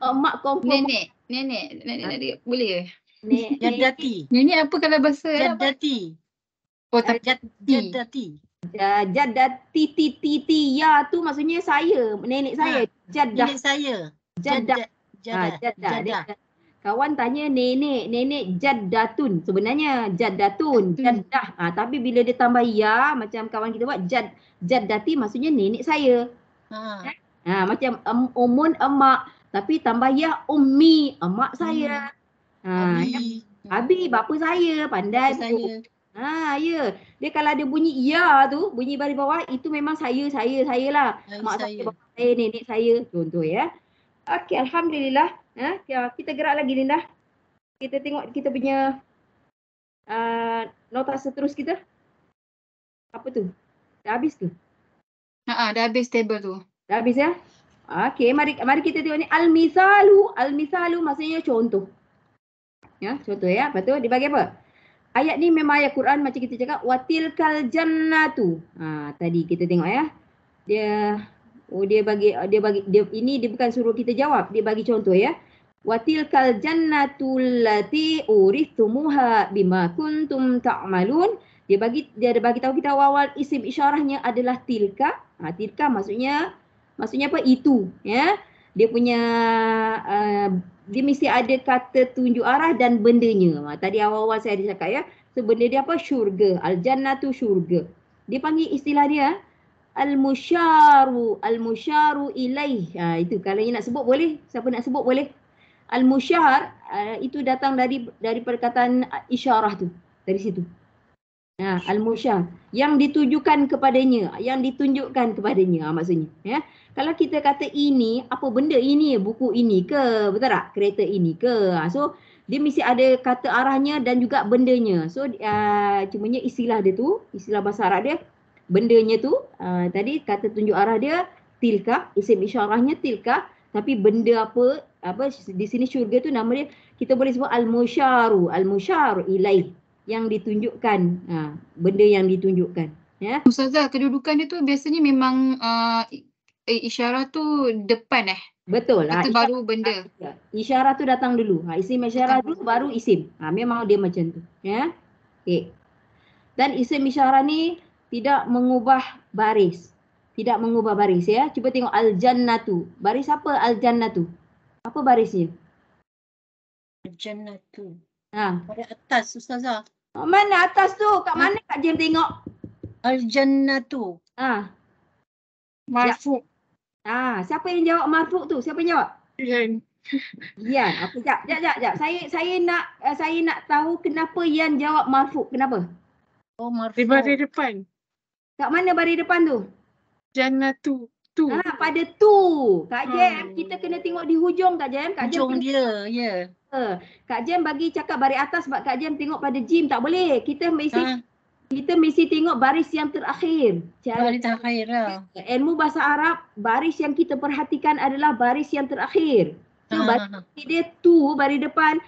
Mak confirm. Nenek boleh. Jaddati. Nenek apa kalau bahasa Jaddati. Oh, tak Jaddati. Jaddati ya tu maksudnya saya, nenek saya. Jaddah. Nenek saya. Jaddah. Kawan tanya nenek jaddatun. Sebenarnya jaddatun, jaddah. Tapi bila dia tambah ya, macam kawan kita buat jaddati maksudnya nenek saya. Macam umun emak, tapi tambah ya ummi, emak saya. Abi bapa saya, pandai. Ya. Dia kalau ada bunyi ya tu, bunyi baris bawah, itu memang saya lah. Mak saya, bapa saya, nenek saya, contoh ya. Okey, alhamdulillah. Kita gerak lagi Linda. Kita tengok kita punya nota seterus kita. Apa tu? Dah habis tu? Dah habis table tu. Dah habis ya? Okey, mari kita tengok ni al-mithalu maksudnya contoh. Ya, contoh ya. Betul? Dia bagi apa? Ayat ni memang ayat Quran macam kita cakap watilkal jannatu. Tadi kita tengok ya. Dia bagi ini dia bukan suruh kita jawab, dia bagi contoh ya. Watilkal jannatu allati urithumuha bima kuntum ta'malun. Dia ada bagi tahu kita awal isim isyarahnya adalah tilka. Tilka maksudnya apa? Itu ya. Dia punya dia mesti ada kata tunjuk arah dan bendanya. Tadi awal-awal saya ada cakap ya. Benda dia apa? Syurga. Al-jannatu syurga. Dia panggil istilah dia al-musyaru ilaih. Itu kalau nak sebut boleh. Siapa nak sebut boleh. Al-musyar itu datang dari perkataan isyarah tu. Dari situ. Al-musyar yang ditujukan kepadanya, yang ditunjukkan kepadanya maksudnya ya. Kalau kita kata ini, apa benda ini? Buku ini ke? Betul tak? Kereta ini ke? So dia mesti ada kata arahnya dan juga bendanya. So cumanya istilah dia tu, istilah bahasa Arab dia bendanya tu tadi kata tunjuk arah dia tilka, isim isyarahnya tilka, tapi benda apa di sini syurga tu nama dia kita boleh sebut al-musyar ilaih, yang ditunjukkan, benda yang ditunjukkan, ya. Ustazah, kedudukan dia tu biasanya memang isyarat tu depan Betul. Lepas tu baru benda. Isyarah tu datang dulu. Isim isyarah dulu baru isim. Memang dia macam tu, ya. Okey. Dan isim isyarah ni tidak mengubah baris. Tidak mengubah baris, ya. Cuba tengok al-jannatu. Baris apa al-jannatu? Apa barisnya? Jannatu. Ha. Pada atas Ustazah. Mana atas tu? Kat mana Kak Jem tengok? Al-jannatu. Marfu. Siapa yang jawab marfu tu? Siapa yang jawab? Yan. Yan. Apa jap. Saya nak tahu kenapa Yan jawab marfu. Kenapa? Oh, marfu. Di baris depan. Kat mana baris depan tu? Jannatu. Tu. Pada tu. Kak Jem, kita kena tengok di hujung Kak Jem. Hujung dia, ya. Kak Jem bagi cakap baris atas sebab Kak Jem tengok pada Jim tak boleh. Kita mesti tengok baris yang terakhir. Baris terakhir lah. Ilmu bahasa Arab, baris yang kita perhatikan adalah baris yang terakhir. So baris dia tu baris depan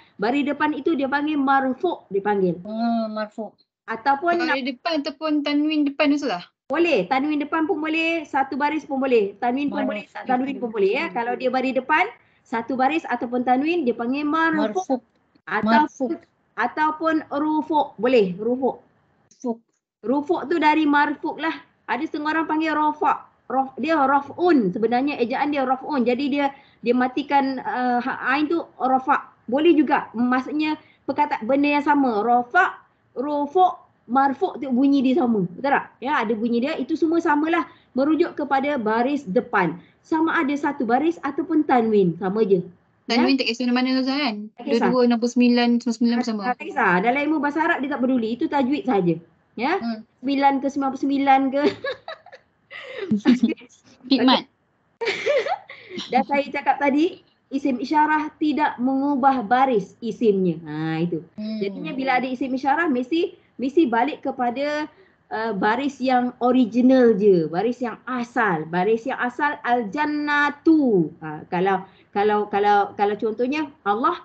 itu dia panggil marfu' dipanggil. Marfu'. Ataupun baris depan ataupun tanwin depan tu lah. Boleh, tanwin depan pun boleh, satu baris pun boleh. Tanwin pun boleh, tanwin pun boleh, ya. Kalau dia baris depan, satu baris ataupun tanwin dia panggil marfu'. Ataupun rufu', boleh, rufu'. Rufu' tu dari marfu' lah. Ada setengah orang panggil rafa'. Dia raf'un, sebenarnya ejaan dia raf'un. Jadi dia matikan ain tu rafa'. Boleh juga, maksudnya perkataan benda yang sama. Rafa', rufu', marfu' tu bunyi dia sama. Betul tak? Ya, ada bunyi dia. Itu semua samalah, merujuk kepada baris depan. Sama ada satu baris ataupun tanwin, sama je. Tanwin tak kisah mana Ustazah kan? Tak kisah. 22, 69, 99 sama. Tak kisah. Dalam ilmu bahasa Arab dia tak peduli. Itu tajwid saja. Ya. 9 ke 99 ke. Hikmat. Dan saya cakap tadi, isim isyarah tidak mengubah baris isimnya. Itu. Jadinya bila ada isim isyarah mesti balik kepada baris yang original je, baris yang asal. Baris yang asal al-jannatu. Kalau contohnya Allah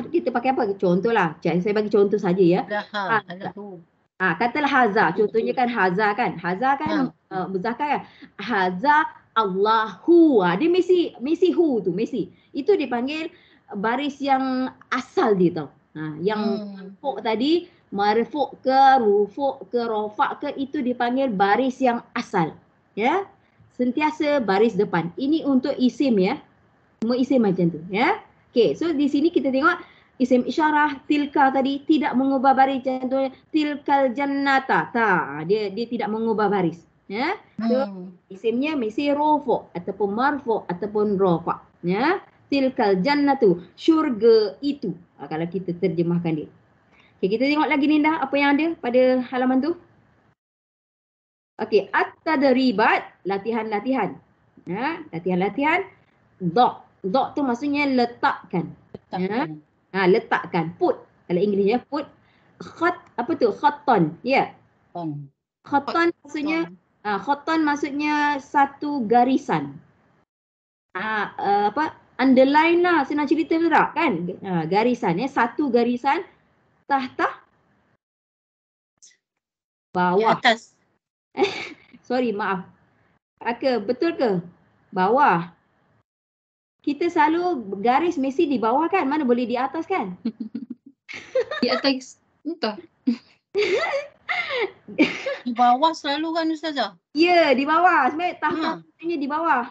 kita pakai apa? Contohlah. Saya bagi contoh saja, ya. Katalah haza. Contohnya kan haza kan. Haza kan muzakkar kan. Haza Allahu. Dia mesti hu tu, mesti. Itu dipanggil baris yang asal dia tau. Yang marfu' tadi, marfu' ke, rufu' ke, rafa' ke, itu dipanggil baris yang asal. Ya. Sentiasa baris depan. Ini untuk isim, ya. Semua isim macam tu, ya. Okey, so di sini kita tengok isim isyarah tilka tadi tidak mengubah baris. Contohnya tilkal jannata. Dia tidak mengubah baris, ya. So isimnya mesti rufu' ataupun marfu' ataupun rafa', ya. Tilkal jannatu, syurga itu. Kalau kita terjemahkan dia. Okey, kita tengok lagi Ninda apa yang ada pada halaman tu. Okey, at-tadribat, latihan-latihan. Ya, latihan-latihan. Dok tu maksudnya letakkan. Letakkan. Put. Kalau Inggerisnya put. Khat, apa tu? Khatton. Ya. Khatton maksudnya khatton maksudnya satu garisan. Underline lah, senang cerita tu tak kan? Garisan, ya, satu garisan tahta bawah. Di atas. Sorry, maaf. Betul ke? Bawah. Kita selalu garis mesti di bawah kan? Mana boleh di atas kan? Di atas, entah. Di bawah selalu kan Ustazah? Ya, di bawah. Sebenarnya tahta maksudnya di bawah.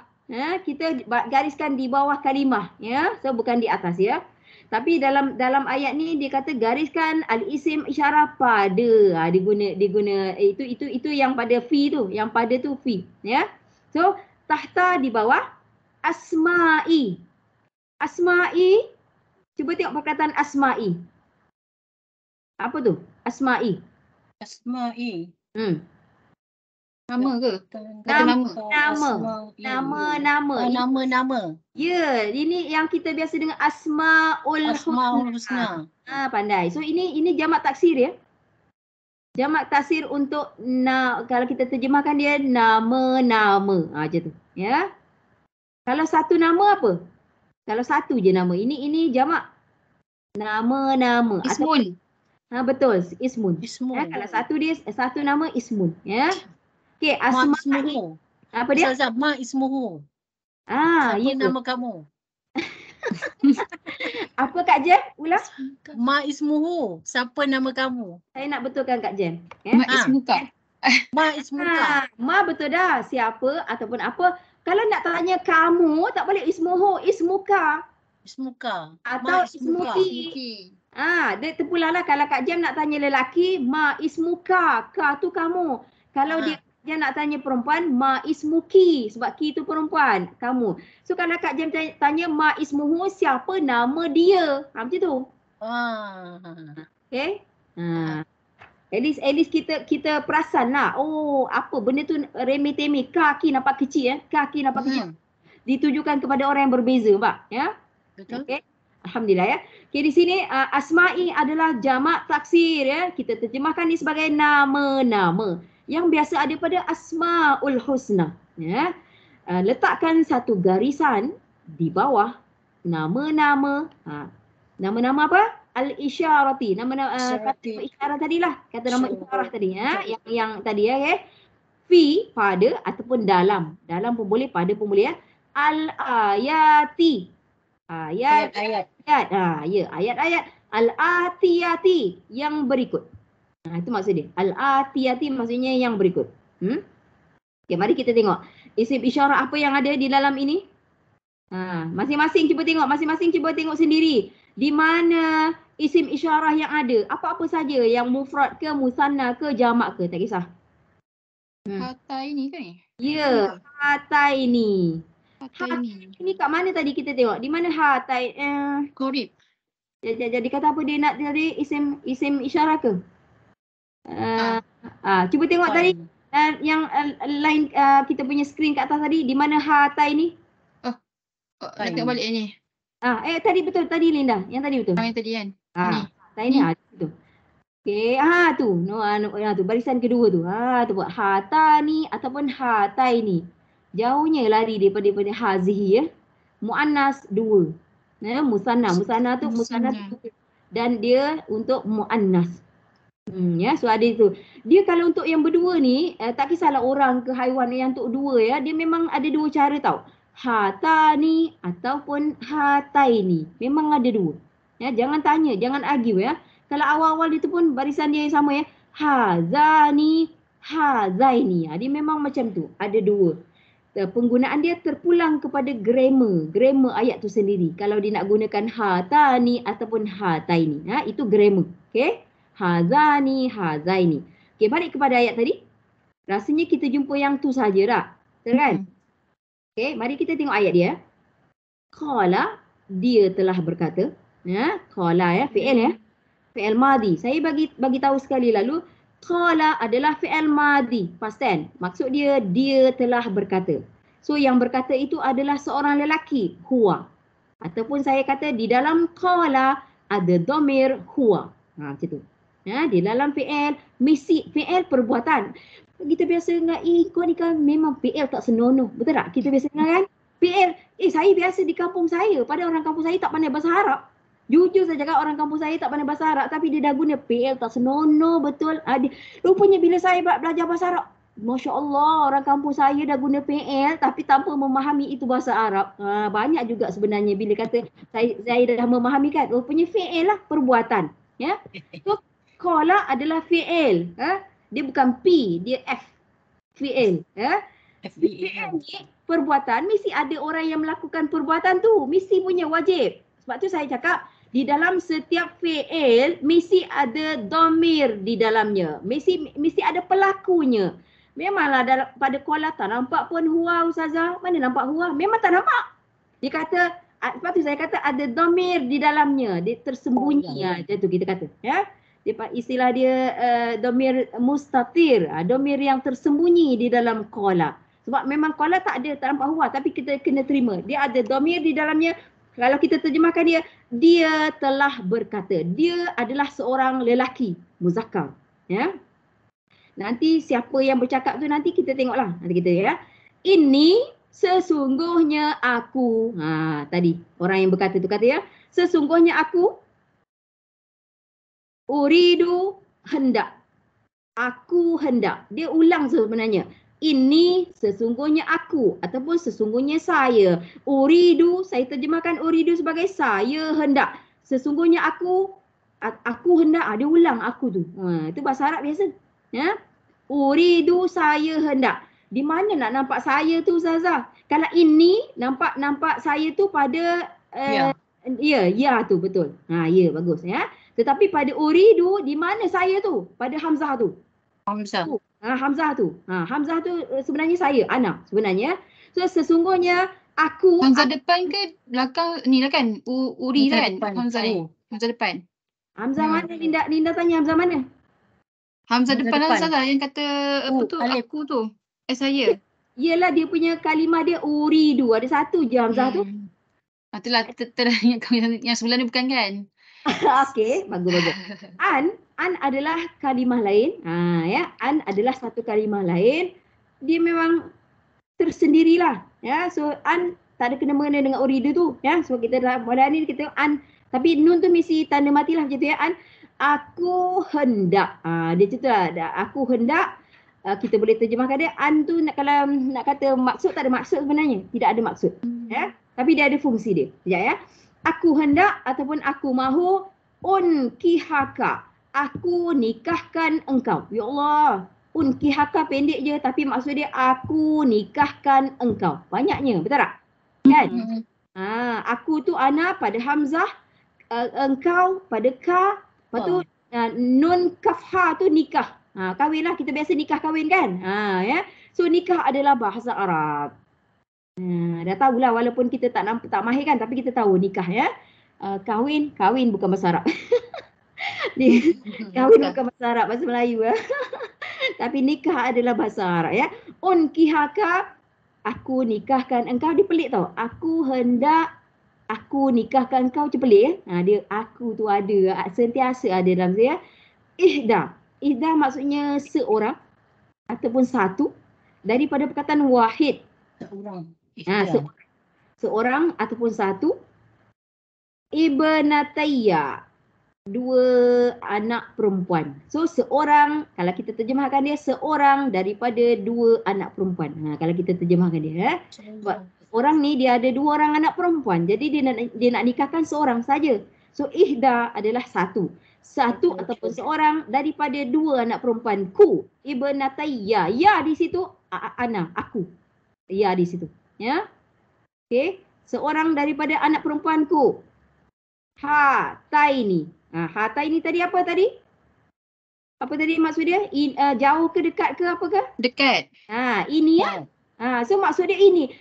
Kita gariskan di bawah kalimah, ya. So bukan di atas, ya. Tapi dalam ayat ni dia kata gariskan al-isim isyarah pada. Dia guna itu yang pada fi tu, yang pada tu fi, ya. So tahta di bawah, asma'i. Asma'i, cuba tengok perkataan asma'i. Apa tu? Asma'i. Asma'i. Nama ke? Nama. Ya, ini yang kita biasa dengan Asmaul Husna. Husna. Pandai. So ini jamak taksir, ya. Jamak taksir untuk kalau kita terjemahkan dia nama-nama. Macam tu. Ya. Kalau satu nama apa? Kalau satu je nama. Ini jamak nama-nama. Ismun. Betul, ismun. Ismun. Ya, kalau satu nama ismun. Ya. Okey, Ma asma'i. ismuhu. Apa dia? Ustazah, ma ismuhu. Siapa Ya. nama kamu? Apa Kak Jem? Ulang. Ma ismuhu. Siapa nama kamu? Saya nak betulkan Kak Jem. Ma ismuka. Ma ismuka. Ma betul dah. Siapa ataupun apa. Kalau nak tanya kamu, tak boleh ismuhu, ismuka. Ismuka. Atau Ma ismuka. ismuki. Dia terpulang lah. Kalau Kak Jem nak tanya lelaki, ma ismuka. Ka tu kamu. Kalau dia nak tanya perempuan, ma ismuki. Sebab ki tu perempuan, kamu. So kalau Kak Jem tanya ma ismuhu, siapa nama dia. Macam tu. Okay. At least kita perasan lah. Oh, apa benda tu remeh-temeh. Kaki nampak kecil. Kaki nampak kecil. Ditujukan kepada orang yang berbeza, Pak. Ya. Betul. Okay. Alhamdulillah ya. Okay, di sini asma'i adalah jamak taksir ya. Kita terjemahkan ni sebagai nama-nama yang biasa ada pada Asmaul Husna. Ya. Letakkan satu garisan di bawah nama-nama. Nama-nama apa? Al-isyarati. Nama kata isyarat tadilah. Kata nama isyarah tadi ya. Yang tadi ya. Okay. Fi pada ataupun dalam. Dalam pun boleh, pada pun boleh ya. Al-ayati. Ayat-ayat. Ayat-ayat. Al-atiyati yang berikut. Itu maksud dia. Al-atiyati maksudnya yang berikut. Okay, mari kita tengok. Isim isyarah apa yang ada di dalam ini? Masing-masing cuba tengok. Masing-masing cuba tengok sendiri. Di mana isim isyarah yang ada. Apa-apa saja yang mufrad ke, musanna ke, jamak ke. Tak kisah. Hatta ini kan? Ya, hatta ini. Hatta ini. Ini kat mana tadi kita tengok? Di mana hatai? Korib. Jadi kata apa dia nak tadi? Isim isyarah ke? Cuba tengok tadi yang line kita punya skrin kat atas tadi. Di mana hatai ni? Nak tengok balik ni. Tadi betul. Tadi Linda. Yang tadi betul. Yang tadi kan? Hatai ni. Betul. Okey. Tu. Tu. Barisan kedua tu. Tu buat hata ni ataupun hatai ni. Jauhnya lari daripada hazihi ya. Muannas dua. Musanna tu musanna dan dia untuk muannas. Ya, so ada itu. Dia kalau untuk yang berdua ni tak kisahlah orang ke haiwan, yang untuk dua ya, dia memang ada dua cara tau. Hatani ataupun hataini. Memang ada dua. Ya, jangan tanya, jangan argue ya. Kalau awal-awal itu pun barisan dia yang sama ya. Hazani, hazaini. Dia memang macam tu. Ada dua. Penggunaan dia terpulang kepada grammar ayat tu sendiri. Kalau dia nak gunakan hatani ataupun hataini. Itu grammar. Okey. Hazani, hazaini. Okey, balik kepada ayat tadi. Rasanya kita jumpa yang tu saja tak? Betul kan? Okey, mari kita tengok ayat dia. Qala, dia telah berkata. Qala ya, fi'il ya. Fi'il madhi. Saya bagi tahu sekali lalu. Qala adalah fi'il madhi, past tense. Maksud dia telah berkata. So yang berkata itu adalah seorang lelaki, huwa. Ataupun saya kata di dalam qala ada dhamir huwa. Macam tu. Di dalam fi'il, misi fi'il perbuatan. Kita biasa dengar, kau ni kan memang fi'il tak senonoh. Betul tak? Kita biasa dengar kan? Fi'il, saya biasa di kampung saya. Pada orang kampung saya tak pandai bahasa Arab. Jujur saya cakap orang kampung saya tak pandai bahasa Arab, tapi dia dah guna fi'il tak senonoh betul. Rupanya bila saya belajar bahasa Arab, Masya Allah orang kampung saya dah guna fi'il tapi tanpa memahami itu bahasa Arab. Banyak juga sebenarnya bila kata saya dah memahami kan. Rupanya fi'il lah perbuatan. Ya. So qala adalah fi'il. Dia bukan P, dia F. Fi'il. Fi'il ni perbuatan, mesti ada orang yang melakukan perbuatan tu. Mesti punya wajib. Sebab tu saya cakap di dalam setiap fi'il mesti ada dhamir di dalamnya. Mesti ada pelakunya. Memanglah pada qala tak nampak pun huwa ustazah. Mana nampak huwa? Memang tak nampak. Dia kata, sebab tu saya kata ada dhamir di dalamnya. Dia tersembunyi. Macam tu kita kata. Ya. Istilah dia dhamir mustatir. Dhamir yang tersembunyi di dalam qala. Sebab memang qala tak nampak huwa. Tapi kita kena terima. Dia ada dhamir di dalamnya. Kalau kita terjemahkan dia telah berkata. Dia adalah seorang lelaki, muzakkar. Ya. Nanti siapa yang bercakap tu nanti kita tengoklah. Nanti kita ya. Ini sesungguhnya aku. Tadi orang yang berkata tu kata ya. Sesungguhnya aku uridu hendak. Aku hendak. Dia ulang sebenarnya. Ini sesungguhnya aku ataupun sesungguhnya saya. Uridu, saya terjemahkan uridu sebagai saya hendak. Sesungguhnya aku hendak. Dia ulang aku tu. Itu bahasa Arab biasa. Ya. Uridu, saya hendak. Di mana nak nampak saya tu Ustazah? Kalau ini nampak saya tu pada ya tu betul. Ya bagus ya. Tetapi pada uridu di mana saya tu? Pada hamzah tu. Hamzah. Hamzah tu. Hamzah tu sebenarnya saya, ana sebenarnya. So sesungguhnya aku Hamzah depan ke belakang ni lah kan? Uri Hamzah kan? depan. Hamzah ni. Hamzah depan. Hamzah mana Linda tanya Hamzah mana? Hamzah Hamzah depan lah depan. Ustazah yang kata apa tu? alif. Aku tu. Saya. Yelah dia punya kalimah dia uridu. Ada satu je Hamzah tu. Itulah teringat yang sebelah ni bukan kan? Okey, bagus. An adalah kalimah lain. Ya, an adalah satu kalimah lain. Dia memang tersendirilah. Ya, so an tak ada kena-mengena dengan uridu tu. Ya, so kita dalam modal ni kita an, tapi nun tu mesti tanda matilah macam tu ya. An, aku hendak. Dia macam tu lah. Aku hendak. Kita boleh terjemahkan dia. An tu kalau nak kata maksud, tak ada maksud sebenarnya. Tidak ada maksud. Ya, tapi dia ada fungsi dia. Sekejap ya. Aku hendak ataupun aku mahu unkihaka. Aku nikahkan engkau. Ya Allah. Unkihaka pendek je tapi maksud dia aku nikahkan engkau. Banyaknya, betul tak? Kan? Aku tu ana pada hamzah, engkau pada ka, lepas tu nun kafha tu nikah. Kahwin lah, kita biasa nikah kahwin kan? Ya. So nikah adalah bahasa Arab. Dah tahulah walaupun kita tak mahir kan, tapi kita tahu nikah ya. Kahwin bukan bahasa Arab. Kahwin bukan bahasa Arab, bahasa Melayu ya. Tapi nikah adalah bahasa Arab ya. Unkihaka, aku nikahkan engkau. Dia pelik tau. Aku hendak aku nikahkan engkau, macam pelik ya. Dia aku tu ada, sentiasa ada dalam dia. Ihda maksudnya seorang ataupun satu daripada perkataan wahid. Seorang ataupun satu. Ibnatayya, dua anak perempuan. So seorang, kalau kita terjemahkan dia seorang daripada dua anak perempuan. Kalau kita terjemahkan dia. Sebab orang ni dia ada dua orang anak perempuan. Jadi dia nak nikahkan seorang saja. So ihda adalah satu. Satu ataupun seorang daripada dua anak perempuan. Ku ibnatayya. Ya di situ ana, aku. Ya di situ. Ya. Okey, seorang daripada anak perempuanku. Hataini. Hataini tadi apa tadi? Apa tadi maksud dia? Jauh ke dekat ke apa ke? Dekat. Ini ya. So maksud dia ini.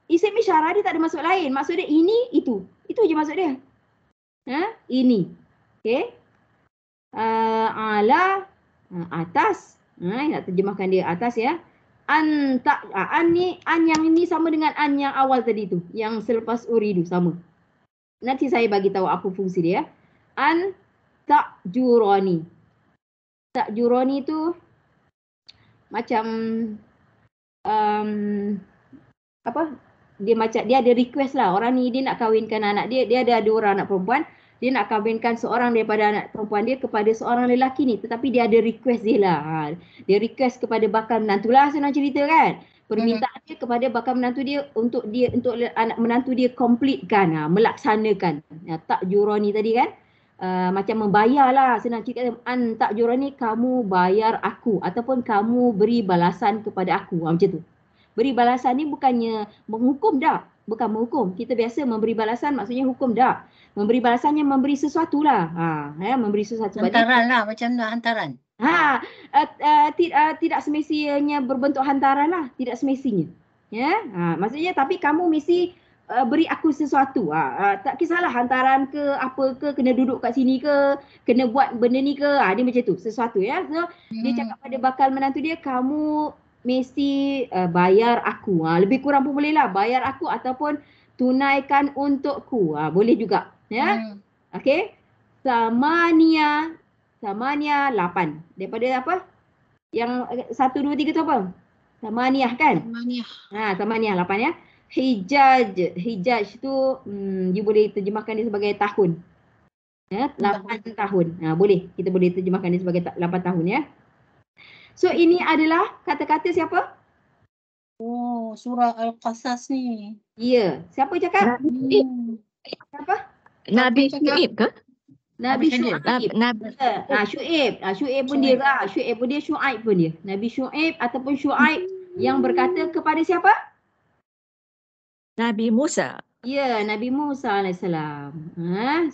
Isim isyarah dia tak ada maksud lain. Maksud dia ini, itu. Itu je maksud dia. Ini. Okey. Ala, atas. Nak terjemahkan dia atas ya. An yang ini sama dengan an yang awal tadi tu, yang selepas uridu sama. Nanti saya bagi tahu apa fungsi dia. An ta'jurani. Ta'jurani tu macam apa? Dia ada request lah. Orang ni dia nak kahwinkan anak dia. Dia ada dua orang anak perempuan. Dia nak kahwinkan seorang daripada anak perempuan dia kepada seorang lelaki ni. Tetapi dia ada request dia lah. Dia request kepada bakal menantu lah, senang cerita kan. Permintaan dia kepada bakal menantu dia untuk anak menantu dia completekan, melaksanakan. Tak jurani tadi kan. Macam membayar lah, senang cerita. Tak jurani, kamu bayar aku. Ataupun kamu beri balasan kepada aku. Macam tu. Beri balasan ni bukannya menghukum dah. Bukan menghukum. Kita biasa memberi balasan maksudnya hukum dah. Memberi balasannya memberi sesuatu lah. Memberi sesuatu. Hantaran lah, macam nak hantaran. Tidak semestinya berbentuk hantaran lah. Tidak semestinya. Ya, maksudnya tapi kamu mesti beri aku sesuatu. Tak kisahlah hantaran ke apa ke, kena duduk kat sini ke, kena buat benda ni ke. Dia macam tu, sesuatu ya. So dia cakap pada bakal menantu dia, kamu mesti bayar aku. Lebih kurang pun boleh lah, bayar aku ataupun tunaikan untukku. Boleh juga. Ya. Okey. Samania 8. Daripada apa? Yang 1, 2, 3 tu apa? Samaniyah kan? Samaniyah. Samaniyah 8 ya. Hijaj tu you boleh terjemahkan dia sebagai tahun. Ya, 8 tahun. Boleh. Kita boleh terjemahkan dia sebagai 8 tahun ya. So ini adalah kata-kata siapa? Oh, surah Al-Qasas ni. Ya. Siapa cakap? Nabi Siapa? Nabi Siapa cakap? Syuaib ke? Nabi Syuaib. Syuaib. Nabi Syuaib. Syuaib pun dia lah. Syuaib pun dia, Syuaib pun dia. Nabi Syuaib ataupun Syuaib yang berkata kepada siapa? Nabi Musa. Ya, Nabi Musa AS.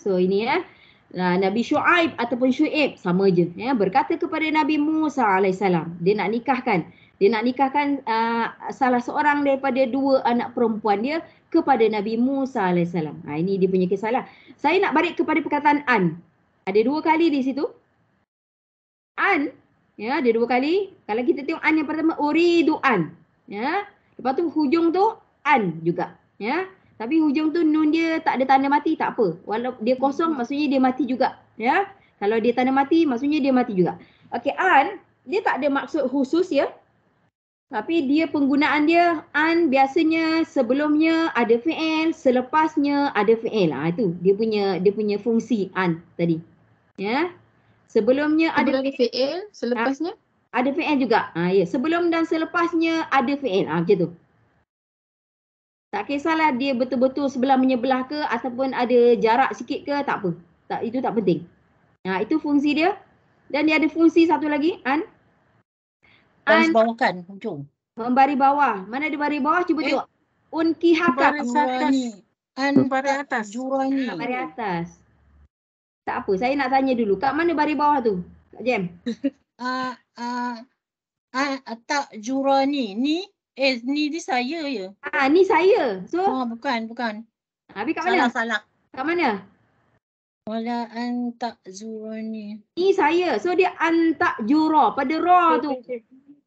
So ini ya. Nabi Syuaib ataupun Syuaib sama je ya, berkata kepada Nabi Musa AS. Dia nak nikahkan. Dia nak nikahkan salah seorang daripada 2 anak perempuan dia kepada Nabi Musa AS. Ini dia punya kisah lah. Saya nak balik kepada perkataan an. Ada 2 kali di situ. An, ya, ada 2 kali. Kalau kita tengok an yang pertama, uridu an. Ya. Lepas tu hujung tu an juga. Ya. Tapi hujung tu nun dia tak ada tanda mati, tak apa. Walau dia kosong maksudnya dia mati juga. Ya. Kalau dia tanda mati maksudnya dia mati juga. Okey, an dia tak ada maksud khusus ya. Tapi dia penggunaan dia an biasanya sebelumnya ada fi'il, selepasnya ada fi'il. Itu dia punya fungsi an tadi. Ya. Sebelumnya ada fi'il, selepasnya ada fi'il juga. Ya, sebelum dan selepasnya ada fi'il. Macam tu. Tak kisahlah dia betul-betul sebelah menyebelah ke ataupun ada jarak sikit ke, tak apa. Itu tak penting. Itu fungsi dia. Dan dia ada fungsi satu lagi, an. Garis bawah kan, hujung. Membari bawah. Mana ada baris bawah? Cuba tengok. Unkihaka. Baris atas. Baris atas. Jurani. Baris atas. Tak apa, saya nak tanya dulu. Kat mana baris bawah tu? Kak Jem. Tak Jurani. Ni ni saya ya. Ni saya. So, bukan. habis kat mana? Salah. Kat mana? Wala anta Jurani. Ni saya. So, dia antak jura. Pada ra tu.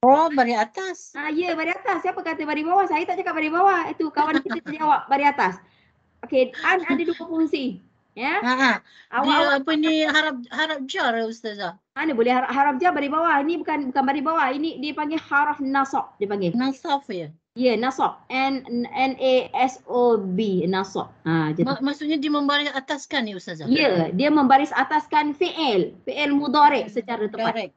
Oh, baris atas. Ya, baris atas. Siapa kata baris bawah? Saya tak cakap baris bawah. Itu kawan kita terjawab baris atas. Okey, an ada 2 fungsi. Ya. Dia apa ni harap jar Ustazah. Mana boleh haraf jar baris bawah. Ini bukan baris bawah. Ini dia panggil haraf nasab dia panggil. Nasab ya. Ya, nasab. N-A-S-O-B. Nasab. Maksudnya dia membaris ataskan ya Ustazah. Ya, dia membaris ataskan fi'il. Fi'il mudhari' secara tepat. Direct.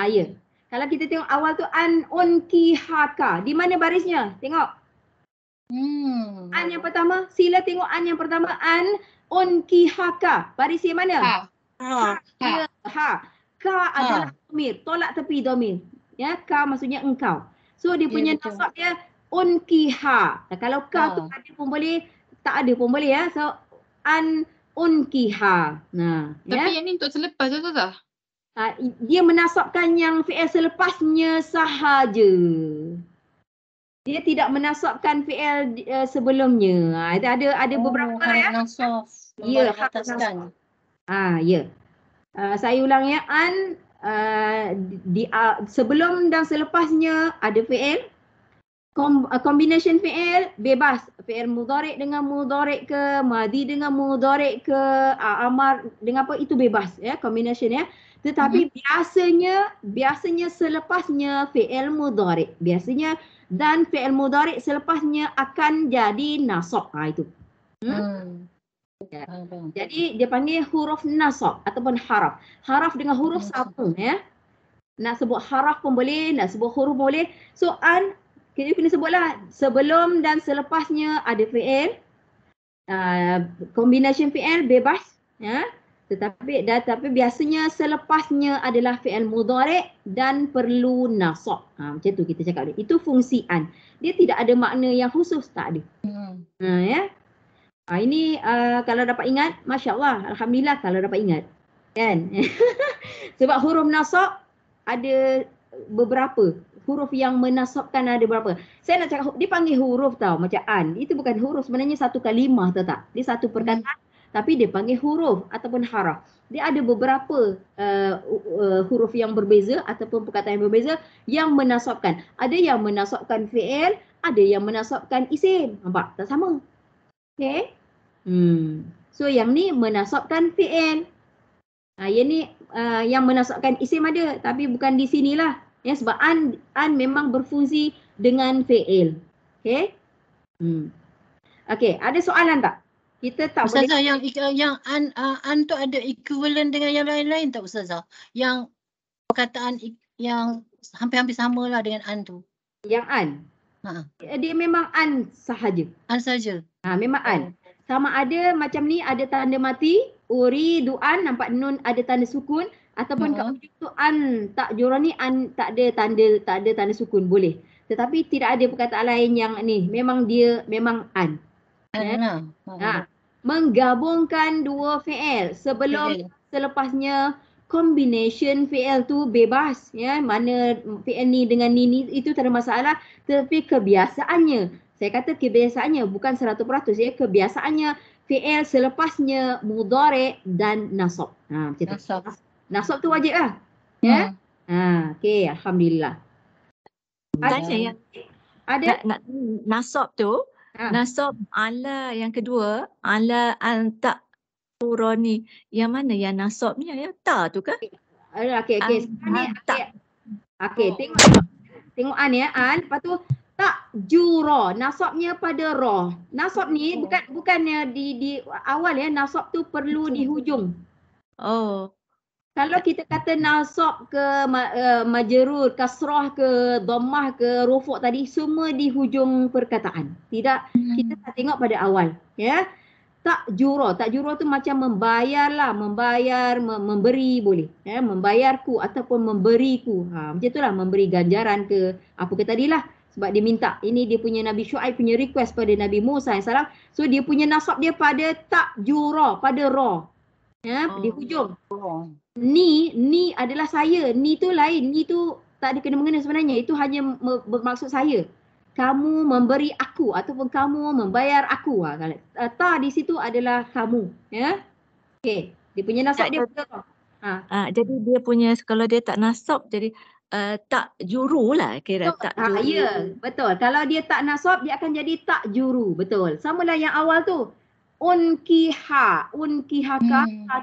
Ya. Kalau kita tengok awal tu an unkihaka. Di mana barisnya? Tengok. An yang pertama. Sila tengok an yang pertama. An unkihaka. Baris yang mana? Ha. Ka adalah domir. Tolak tepi domir. Ya, ka maksudnya engkau. So dia punya nasab dia unkiha. Kalau ka tu ada pun boleh, tak ada pun boleh ya. So an unkiha. Tapi yang ni untuk selepas tu tak? Dia menasabkan yang fi'il selepasnya sahaja. Dia tidak menasabkan fi'il sebelumnya. Ada beberapa ya. Nasab. Ya, ataskan. Ya. Saya ulang ya. An sebelum dan selepasnya ada fi'il. Combination fi'il bebas. Fi'il mudhari' dengan mudhari' ke, madhi dengan mudhari' ke, amar dengan apa, itu bebas ya, combination ya. Tetapi biasanya selepasnya fi'il mudhari'. Biasanya dan fi'il mudhari' selepasnya akan jadi nasab. Itu. Jadi dia panggil huruf nasab ataupun haraf. Haraf dengan huruf sama ya. Nak sebut haraf pun boleh, nak sebut huruf boleh. So an kita kena sebutlah sebelum dan selepasnya ada fi'il. Combination fi'il bebas ya. Tetapi biasanya selepasnya adalah fi'il mudhari' dan perlu nasab. Macam tu kita cakap dia. Itu fungsi an. Dia tidak ada makna yang khusus, tak ada. Ya. Ini kalau dapat ingat, masya-Allah, alhamdulillah kalau dapat ingat. Kan? Sebab huruf nasab ada beberapa. Huruf yang menasabkan ada berapa. Saya nak cakap dia panggil huruf tau, macam an. Itu bukan huruf, sebenarnya satu kalimah tahu tak? Dia satu perkataan tapi dia panggil huruf ataupun haraf. Dia ada beberapa huruf yang berbeza ataupun perkataan yang berbeza yang menasabkan. Ada yang menasabkan fi'il, ada yang menasabkan isim. Nampak? Tak sama. Okey. So yang ni menasabkan fi'il. Yang ni yang menasabkan isim ada tapi bukan di sinilah. Ya, sebab an memang berfungsi dengan fi'il. Okey? Okey, ada soalan tak? Kita tak boleh Ustazah, yang an tu ada equivalent dengan yang lain-lain tak Ustazah? Yang perkataan yang hampir-hampir sama lah dengan an tu. yang an. Dia memang an sahaja. An saja. Memang an. Sama ada macam ni ada tanda mati, uridu an, nampak nun ada tanda sukun, ataupun kat ujung tu an tak jurani, an tak ada tanda sukun, boleh. Tetapi tidak ada perkataan lain yang ni, memang dia memang an. Menggabungkan dua fi'il selepasnya combination fi'il tu bebas, ya, mana fi'il ni dengan ni itu tak ada masalah, tapi kebiasaannya, saya kata kebiasaannya bukan 100%, ya, kebiasaannya fi'il selepasnya mudhari' dan nasab. Macam tu. Nasab tu wajib lah. Ya. Okey, alhamdulillah. Tanya yang Ada nak nasab tu, nasab ala yang kedua, ala anta urani. Yang mana yang nasabnya ya? Ta tu kan? Okey. Sekarang ni okey, tengok an ya, an, lepas tu tak jura, nasabnya pada ra. Nasab ni bukannya di awal ya, nasab tu perlu di hujung. Kalau kita kata nasab ke majrur, kasrah ke dhammah ke rufu' tadi, semua di hujung perkataan. Tidak, kita tak tengok pada awal, ya. Tak jura tu macam membayar lah, memberi boleh, ya, membayarku ataupun memberiku. Macam itulah, memberi ganjaran ke apa ke tadilah. Sebab dia minta, ini dia punya Nabi Syuaib punya request pada Nabi Musa AS. So dia punya nasab dia pada tak jura, pada ra. Ya, di hujung. Ni adalah saya, ni tu lain, ni tu tak ada kena-mengena sebenarnya. Itu hanya bermaksud saya. Kamu memberi aku ataupun kamu membayar aku. Ta di situ adalah kamu, ya. Okey, dia punya nasab dia pada ra. Jadi dia punya, kalau dia tak nasab jadi tak juru lah kira. Tak juru. Ya, betul. Kalau dia tak nasab, dia akan jadi tak juru. Betul. Samalah yang awal tu. Unkihaka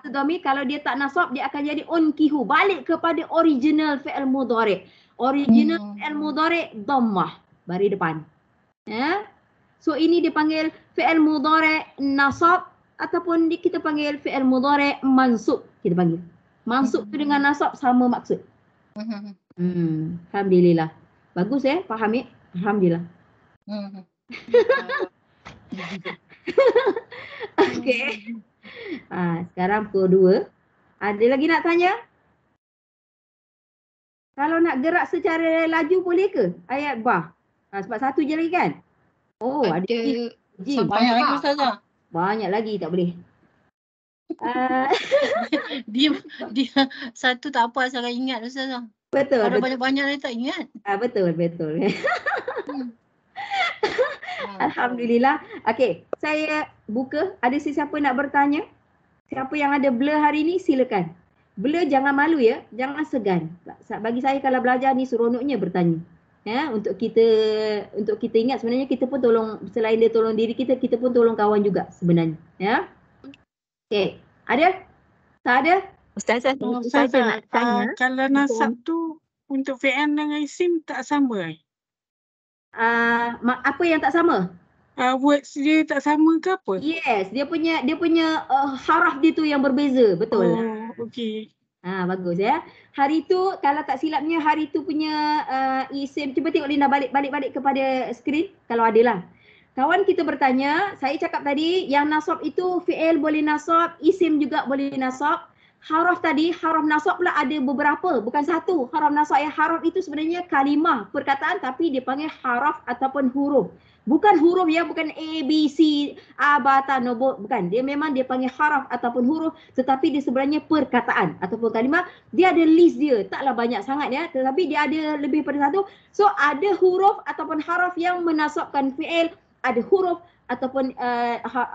tu dhamir, kalau dia tak nasab dia akan jadi unkihu. Balik kepada original fi'il mudhari'. Original fi'il mudhari' dhammah bari depan. Ya. So ini dipanggil fi'il mudhari' nasab ataupun kita panggil fi'il mudhari' mansub. Kita panggil. Mansub tu dengan nasab sama maksud. Alhamdulillah. Bagus faham ya? Alhamdulillah. Okey. Sekarang pukul 2. Ada lagi nak tanya? Kalau nak gerak secara laju boleh ke? Ayat ba. Sebab satu je lagi kan? Ada jim. Banyak lagi Ustazah. Banyak lagi, tak boleh. Dia satu tak apa asal ingat Ustazah. Betul. Kalau banyak-banyak dia tak ingat. Betul. Alhamdulillah. Okey, saya buka. Ada sesiapa nak bertanya? Siapa yang ada blur hari ni silakan. Blur jangan malu ya, jangan segan. Bagi saya kalau belajar ni seronoknya bertanya. Ya, untuk kita ingat sebenarnya kita pun tolong, selain dia tolong diri kita, kita pun tolong kawan juga sebenarnya. Ya. Okey, ada? Tak ada? Ustazah nak tanya. Kalau nasab tu untuk fi'il dengan isim tak sama Apa yang tak sama? Words dia tak sama ke apa? Yes, dia punya haraf dia tu yang berbeza, betul. Okey. Bagus ya. Hari tu kalau tak silapnya hari tu punya isim, cuba tengok Linda balik kepada skrin kalau ada lah. Kawan kita bertanya, saya cakap tadi yang nasab itu fi'il boleh nasab, isim juga boleh nasab. Haraf tadi, haraf nasab pula ada beberapa, bukan satu. Haraf nasab haraf itu sebenarnya kalimah, perkataan, tapi dia panggil haraf ataupun huruf. Bukan huruf ya, bukan A, B, C, A, ba, ta, no, bo, bukan. Dia memang dia panggil haraf ataupun huruf, tetapi dia sebenarnya perkataan ataupun kalimah. Dia ada list dia, taklah banyak sangat ya, tetapi dia ada lebih pada satu. So ada huruf ataupun haraf yang menasabkan fi'il, ada huruf ataupun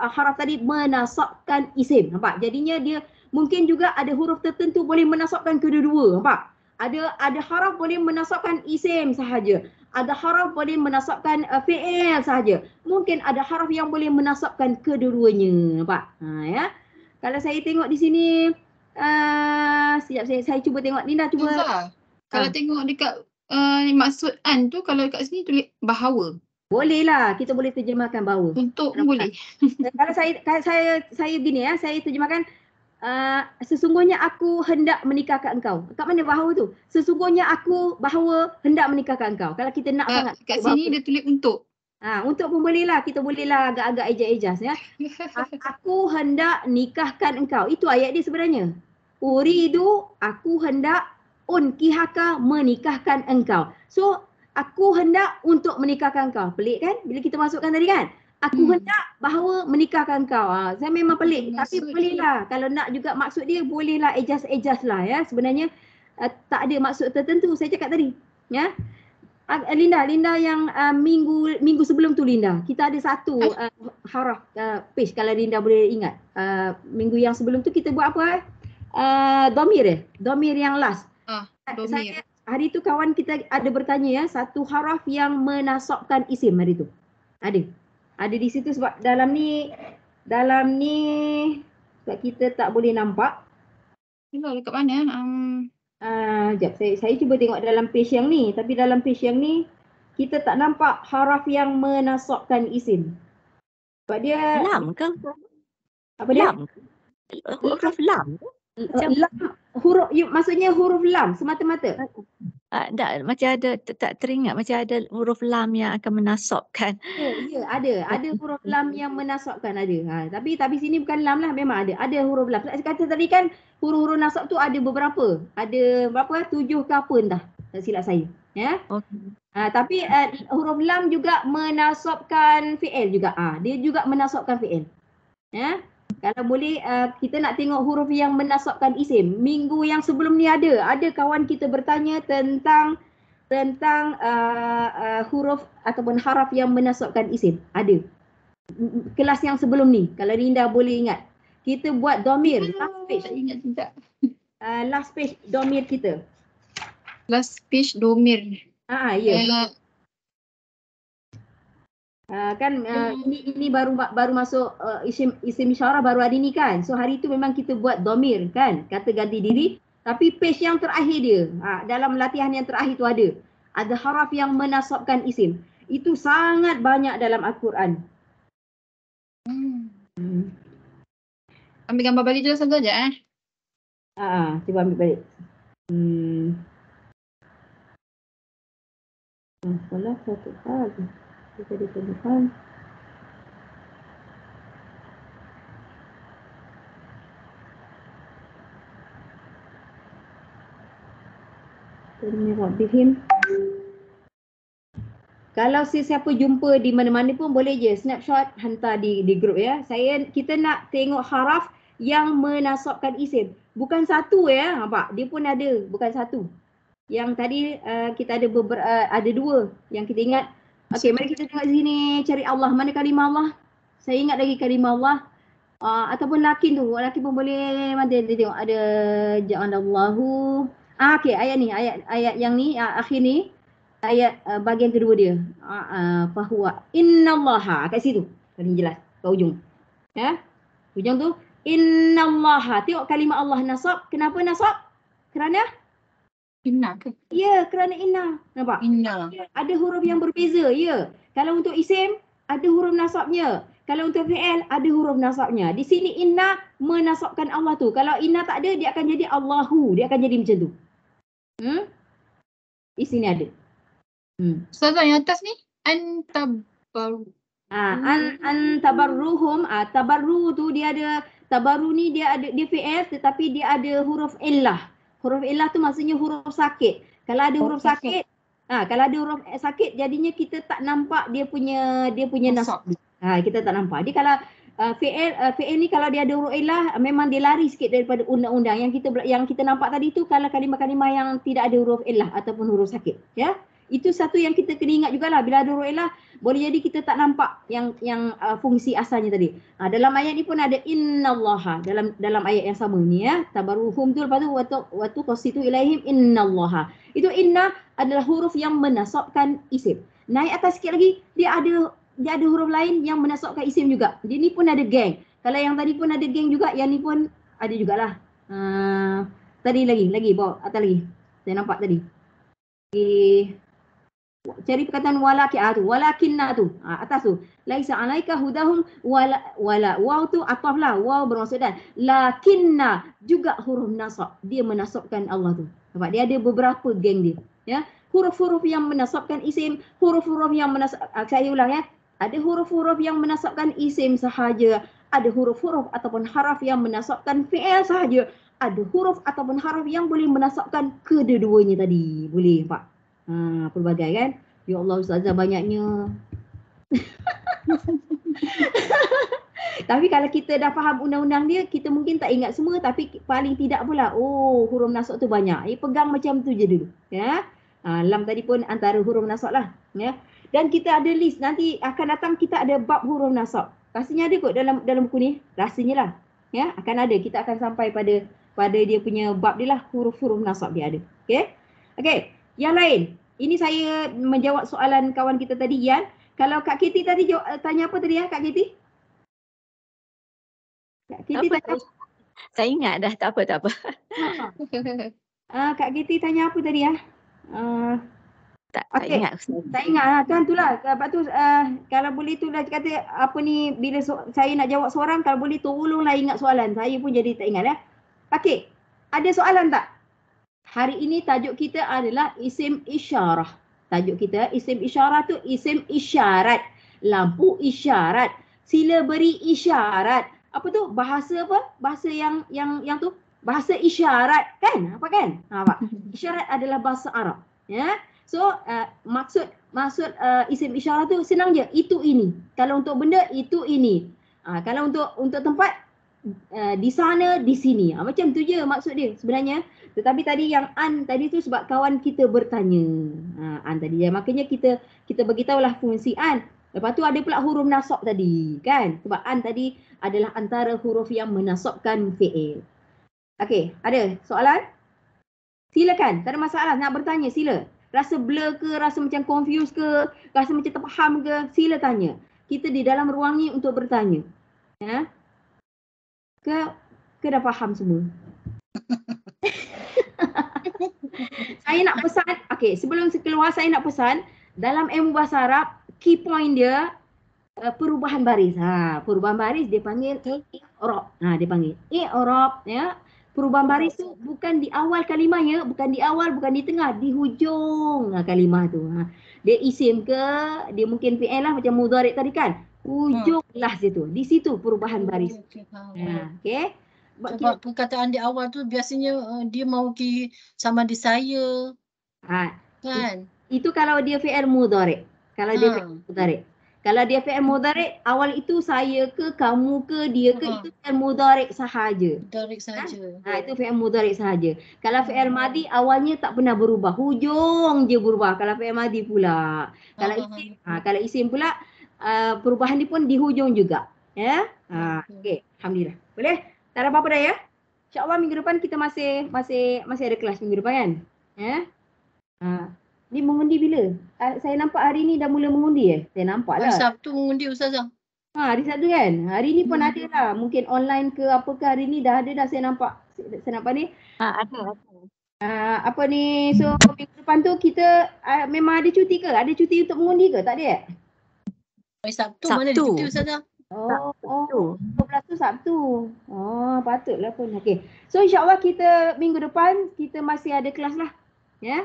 haraf tadi menasabkan isim. Nampak? Jadinya dia mungkin juga ada huruf tertentu boleh menasabkan kedua-dua. Nampak? Ada haraf boleh menasabkan isim sahaja. Ada haraf boleh menasabkan fi'il sahaja. Mungkin ada haraf yang boleh menasabkan kedua-duanya. Nampak? Ya. Kalau saya tengok di sini, sekejap saya cuba tengok. Linda cuba. Kalau tengok dekat maksud an tu kalau kat sini tulis bahawa. Boleh lah, kita boleh terjemahkan bahawa. Untuk Nampak? boleh. Kalau saya gini ya, saya terjemahkan sesungguhnya aku hendak menikahkan engkau. Kat mana bahawa tu? Sesungguhnya aku bahawa hendak menikahkan engkau. Kalau kita nak sangat. Kat sini dia tulis untuk. Untuk pun boleh lah, kita boleh lah agak-agak ejas-ejas ya. Aku hendak nikahkan engkau. Itu ayat dia sebenarnya. Uridu, aku hendak, unkihaka, menikahkan engkau. So, aku hendak untuk menikahkan engkau. Pelik kan? Bila kita masukkan tadi kan? Aku hendak bahawa menikahkan engkau. Saya memang pelik. Tapi boleh lah. Kalau nak juga maksud dia, boleh lah ejas-ejas lah ya. Sebenarnya tak ada maksud tertentu. Saya cakap tadi. Ya. Linda yang minggu sebelum tu Linda, kita ada satu haraf page kalau Linda boleh ingat. Minggu yang sebelum tu kita buat apa? Domir Domir yang last. Domir. Hari tu kawan kita ada bertanya ya, satu haraf yang menasabkan isim hari tu. Ada di situ sebab dalam ni sebab kita tak boleh nampak. Itulah dekat mana? Sekejap, saya cuba tengok dalam page yang ni. Tapi dalam page yang ni, kita tak nampak haraf yang menasabkan isim. Sebab dia... Lam ke? Apa dia? Lam ke? Huruf lam ke? Lam, maksudnya huruf lam semata-mata. Tak, macam ada, tak teringat macam ada huruf lam yang akan menasabkan. Ya, ada huruf lam yang menasabkan ada. Tapi sini bukan lam lah, memang ada huruf lam. Kata tadi kan huruf-huruf nasab tu ada beberapa. Ada berapa? 7 ke apa entah. Tak silap saya. Ya. Okey. Tapi huruf lam juga menasabkan fi'il juga. Dia juga menasabkan fi'il. Ya. Kalau boleh kita nak tengok huruf yang menasabkan isim. Minggu yang sebelum ni ada kawan kita bertanya tentang huruf ataupun haraf yang menasabkan isim. Ada. Kelas yang sebelum ni kalau Linda boleh ingat. Kita buat domir last page. Tak ingat tidak. Last page domir kita. Last page domir. Ya. Ini baru masuk isim isyarah baru hari ni kan. So hari tu memang kita buat domir kan, kata ganti diri. Tapi page yang terakhir dia, dalam latihan yang terakhir tu ada haraf yang menasabkan isim. Itu sangat banyak dalam Al-Quran. Ambil gambar balik je saja Cuba ambil balik. Salah satu hal. Kita ditemukan. Kalau sesiapa jumpa di mana-mana pun boleh je snapshot hantar di grup ya. Kita nak tengok haraf yang menasabkan isim. Bukan satu ya, nampak? Dia pun ada, bukan satu. Yang tadi kita ada dua yang kita ingat. Okey, mari kita tengok sini, cari Allah. Mana kalimah Allah? Saya ingat lagi kalimah Allah. Ataupun lakin tu. Lakin pun boleh. Mana dia tengok. Ada ja'alallahu. Okey, ayat ni. Ayat yang ni, akhir ni. Ayat bahagian kedua dia. Fahuwa. Innallaha. Kat situ. Paling jelas. Kat ujung. Ya. Ujung tu. Innallaha. Tengok kalimah Allah nasab. Kenapa nasab? Kerana? Inna ke? Ya, kerana inna. Nampak? Inna. Ada huruf yang berbeza, ya. Kalau untuk isim, ada huruf nasabnya. Kalau untuk fi'il, ada huruf nasabnya. Di sini inna menasabkan Allah tu. Kalau inna tak ada, dia akan jadi Allahu. Dia akan jadi macam tu. Di sini ada. Ustazah yang atas ni, antabaru. Antabarruhum. Tabarru tu dia ada, tabarru ni dia fi'il tetapi dia ada huruf illah. Huruf illah tu maksudnya huruf sakit. Kalau ada huruf sakit, kalau ada huruf sakit jadinya kita tak nampak dia punya nasab. Kita tak nampak. Dia kalau fi'il ni kalau dia ada huruf illah memang dia lari sikit daripada undang-undang. Yang kita nampak tadi tu kalau kalimah-kalimah yang tidak ada huruf illah ataupun huruf sakit, ya. Itu satu yang kita kena ingat jugalah. Bila ada huruf illah, boleh jadi kita tak nampak yang fungsi asalnya tadi. Dalam ayat ni pun ada innallaha. Dalam ayat yang sama ni ya. Tabaruhum tu lepas tu waktu qasitu ilaihim innallaha. Itu inna adalah huruf yang menasabkan isim. Naik atas sikit lagi, dia ada huruf lain yang menasabkan isim juga. Dia ni pun ada geng. Kalau yang tadi pun ada geng juga, yang ni pun ada jugalah. Tadi lagi bawah atas lagi. Saya nampak tadi. Okay. Cari perkataan walakin tu. Walakinna tu. Atas tu. Laisa alaika hudahum wala. Waw tu ataf lah. Waw bermaksud dan. Lakinna juga huruf nasab. Dia menasabkan Allah tu. Sebab dia ada beberapa geng dia. Ya. Huruf-huruf yang menasabkan isim. Huruf-huruf yang saya ulang ya. Ada huruf-huruf yang menasabkan isim sahaja. Ada huruf-huruf ataupun haraf yang menasabkan fi'il sahaja. Ada huruf ataupun haraf yang boleh menasabkan kedua-duanya tadi. Boleh Pak? Pelbagai kan. Ya Allah Ustazah banyaknya. Tapi kalau kita dah faham undang-undang dia, kita mungkin tak ingat semua tapi paling tidak pula. Oh, huruf nasab tu banyak. Pegang macam tu je dulu. Ya. Lam tadi pun antara huruf nasab lah. Ya. Dan kita ada list. Nanti akan datang kita ada bab huruf nasab. Rasanya ada kot dalam buku ni. Rasanya lah. Ya, akan ada. Kita akan sampai pada dia punya bab dia lah. Huruf-huruf nasab dia ada. Okey. Okey. Yang lain, ini saya menjawab soalan kawan kita tadi, Yan. Kalau Kak Kitty tadi tanya apa tadi ya, Kak Kitty? Kak Kitty tanya apa? Saya ingat dah, tak apa. Kak Kitty tanya apa tadi ya? Tak Okay. ingat. Tak ingat lah, tuan tu lah. Lepas tu kalau boleh tu dah kata apa ni, bila saya nak jawab seorang, kalau boleh tolonglah ingat soalan. Saya pun jadi tak ingat ya. Okey, ada soalan tak? Hari ini tajuk kita adalah isim isyarah. Tajuk kita isim isyarah tu isim isyarat. Lampu isyarat. Sila beri isyarat. Apa tu? Bahasa apa? Bahasa yang tu? Bahasa isyarat kan? Apa kan? Apa? Isyarat adalah bahasa Arab. Ya. So maksud isim isyarat tu senang je. Itu ini. Kalau untuk benda itu ini. Kalau untuk tempat di sana, di sini. Macam tu je maksud dia sebenarnya. Tetapi tadi yang an tadi tu sebab kawan kita bertanya. An tadi ya. Makanya kita beritahulah fungsi an. Lepas tu ada pula huruf nasab tadi kan. Sebab an tadi adalah antara huruf yang menasabkan fi'il. Okey, ada soalan? Silakan. Tak ada masalah nak bertanya, sila. Rasa blur ke, rasa macam confused ke, rasa macam terfaham ke, sila tanya. Kita di dalam ruang ni untuk bertanya. Ya. Ke dah faham semua? Saya nak pesan, okey, sebelum keluar saya nak pesan, dalam ilmu bahasa Arab, key point dia perubahan baris. Perubahan baris dia panggil i'rab. Dia panggil i'rab ya. Perubahan baris tu bukan di awal kalimahnya, bukan di awal, bukan di tengah, di hujung kalimah tu. Dia isim ke, dia mungkin fi'il lah macam mudhari' tadi kan. Hujung lah situ. Di situ perubahan baris. Okey. Sebab perkataan di awal tu biasanya dia mewakili sama di saya. Kan? Itu kalau dia fi'il mudhari'. Kalau dia fi'il mudhari'. Kalau dia fi'il mudhari' awal itu saya ke, kamu ke, dia ke, itu fi'il mudhari' sahaja. Mudhari' sahaja. Itu fi'il mudhari' sahaja. Kalau fi'il madhi awalnya tak pernah berubah. Hujung je berubah kalau fi'il madhi pula. Kalau isim pula perubahan dia pun di hujung juga. Ya. Okey, alhamdulillah. Boleh? Tak ada apa-apa dah ya. InsyaAllah minggu depan kita masih ada kelas minggu depan kan? Ya. Ni mengundi bila? Saya nampak hari ni dah mula mengundi Saya nampak lah. Hari Sabtu mengundi Ustazah. Hari Sabtu kan? Hari ni pun ada lah. Mungkin online ke apa ke hari ni dah ada dah saya nampak. Saya nampak ni. Ada. Apa ni, so minggu depan tu kita memang ada cuti ke? Ada cuti untuk mengundi ke? Tak ada Hari Sabtu mana ada cuti Ustazah? 12 tu Sabtu. Patutlah pun. Okey. So insya-Allah kita minggu depan kita masih ada kelas lah. Ya.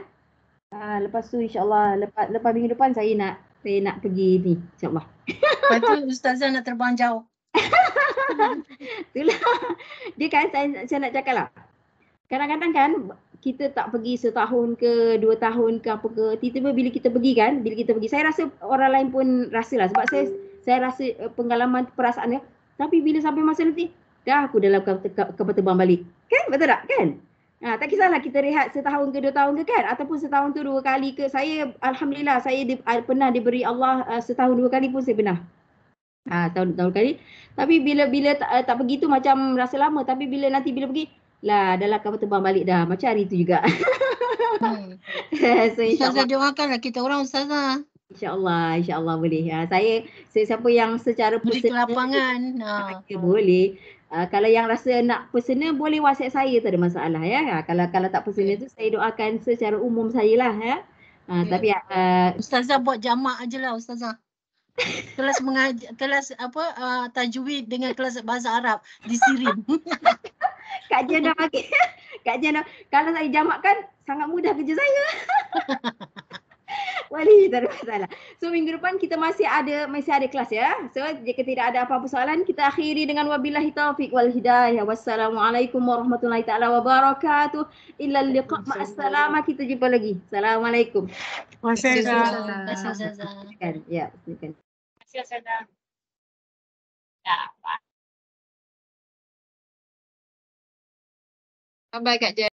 Lepas tu insya-Allah lepas minggu depan saya nak pergi ni insya-Allah. Lepas tu Ustazah nak terbang jauh. Itulah. Dia kan saya nak cakap lah. Kadang-kadang kan kita tak pergi setahun ke 2 tahun ke apa ke, tiba-tiba bila kita pergi, saya rasa orang lain pun rasalah sebab saya rasa pengalaman perasaan dia. Tapi bila sampai masa nanti, dah aku dalam kapal terbang balik. Kan? Betul tak? Kan? Tak kisahlah kita rehat setahun ke 2 tahun ke kan? Ataupun setahun tu 2 kali ke. Saya alhamdulillah saya pernah diberi Allah setahun 2 kali pun saya pernah. Tahun kali. Tapi bila tak pergi tu macam rasa lama. Tapi bila pergi, lah dalam kapal terbang balik dah. Macam hari tu juga. So Ustazah doakanlah kita orang Ustazah. InsyaAllah boleh. Saya siapa yang secara beri kelapangan. Boleh. Kalau yang rasa nak personal boleh WhatsApp saya, tak ada masalah ya. Kalau tak personal tu saya doakan secara umum saya lah ya. Tapi Ustazah buat jamak aje lah Ustazah. Kelas mengajar, kelas tajwid dengan kelas bahasa Arab disirim. Kak Jen dah bagi. Kak Jen dah, kalau saya jamakkan sangat mudah kerja saya. Wali tak ada masalah. So minggu depan kita masih ada kelas ya. So jika tidak ada apa-apa soalan, kita akhiri dengan wabillahi taufiq wal hidayah. Wassalamualaikum warahmatullahi taala wabarakatuh. Illa liqa ma'assalamah. Kita jumpa lagi. Assalamualaikum. Terima Terima kasih Ustazah. Ya, silakan. kasih Ustazah. Bye-bye Kak Jen.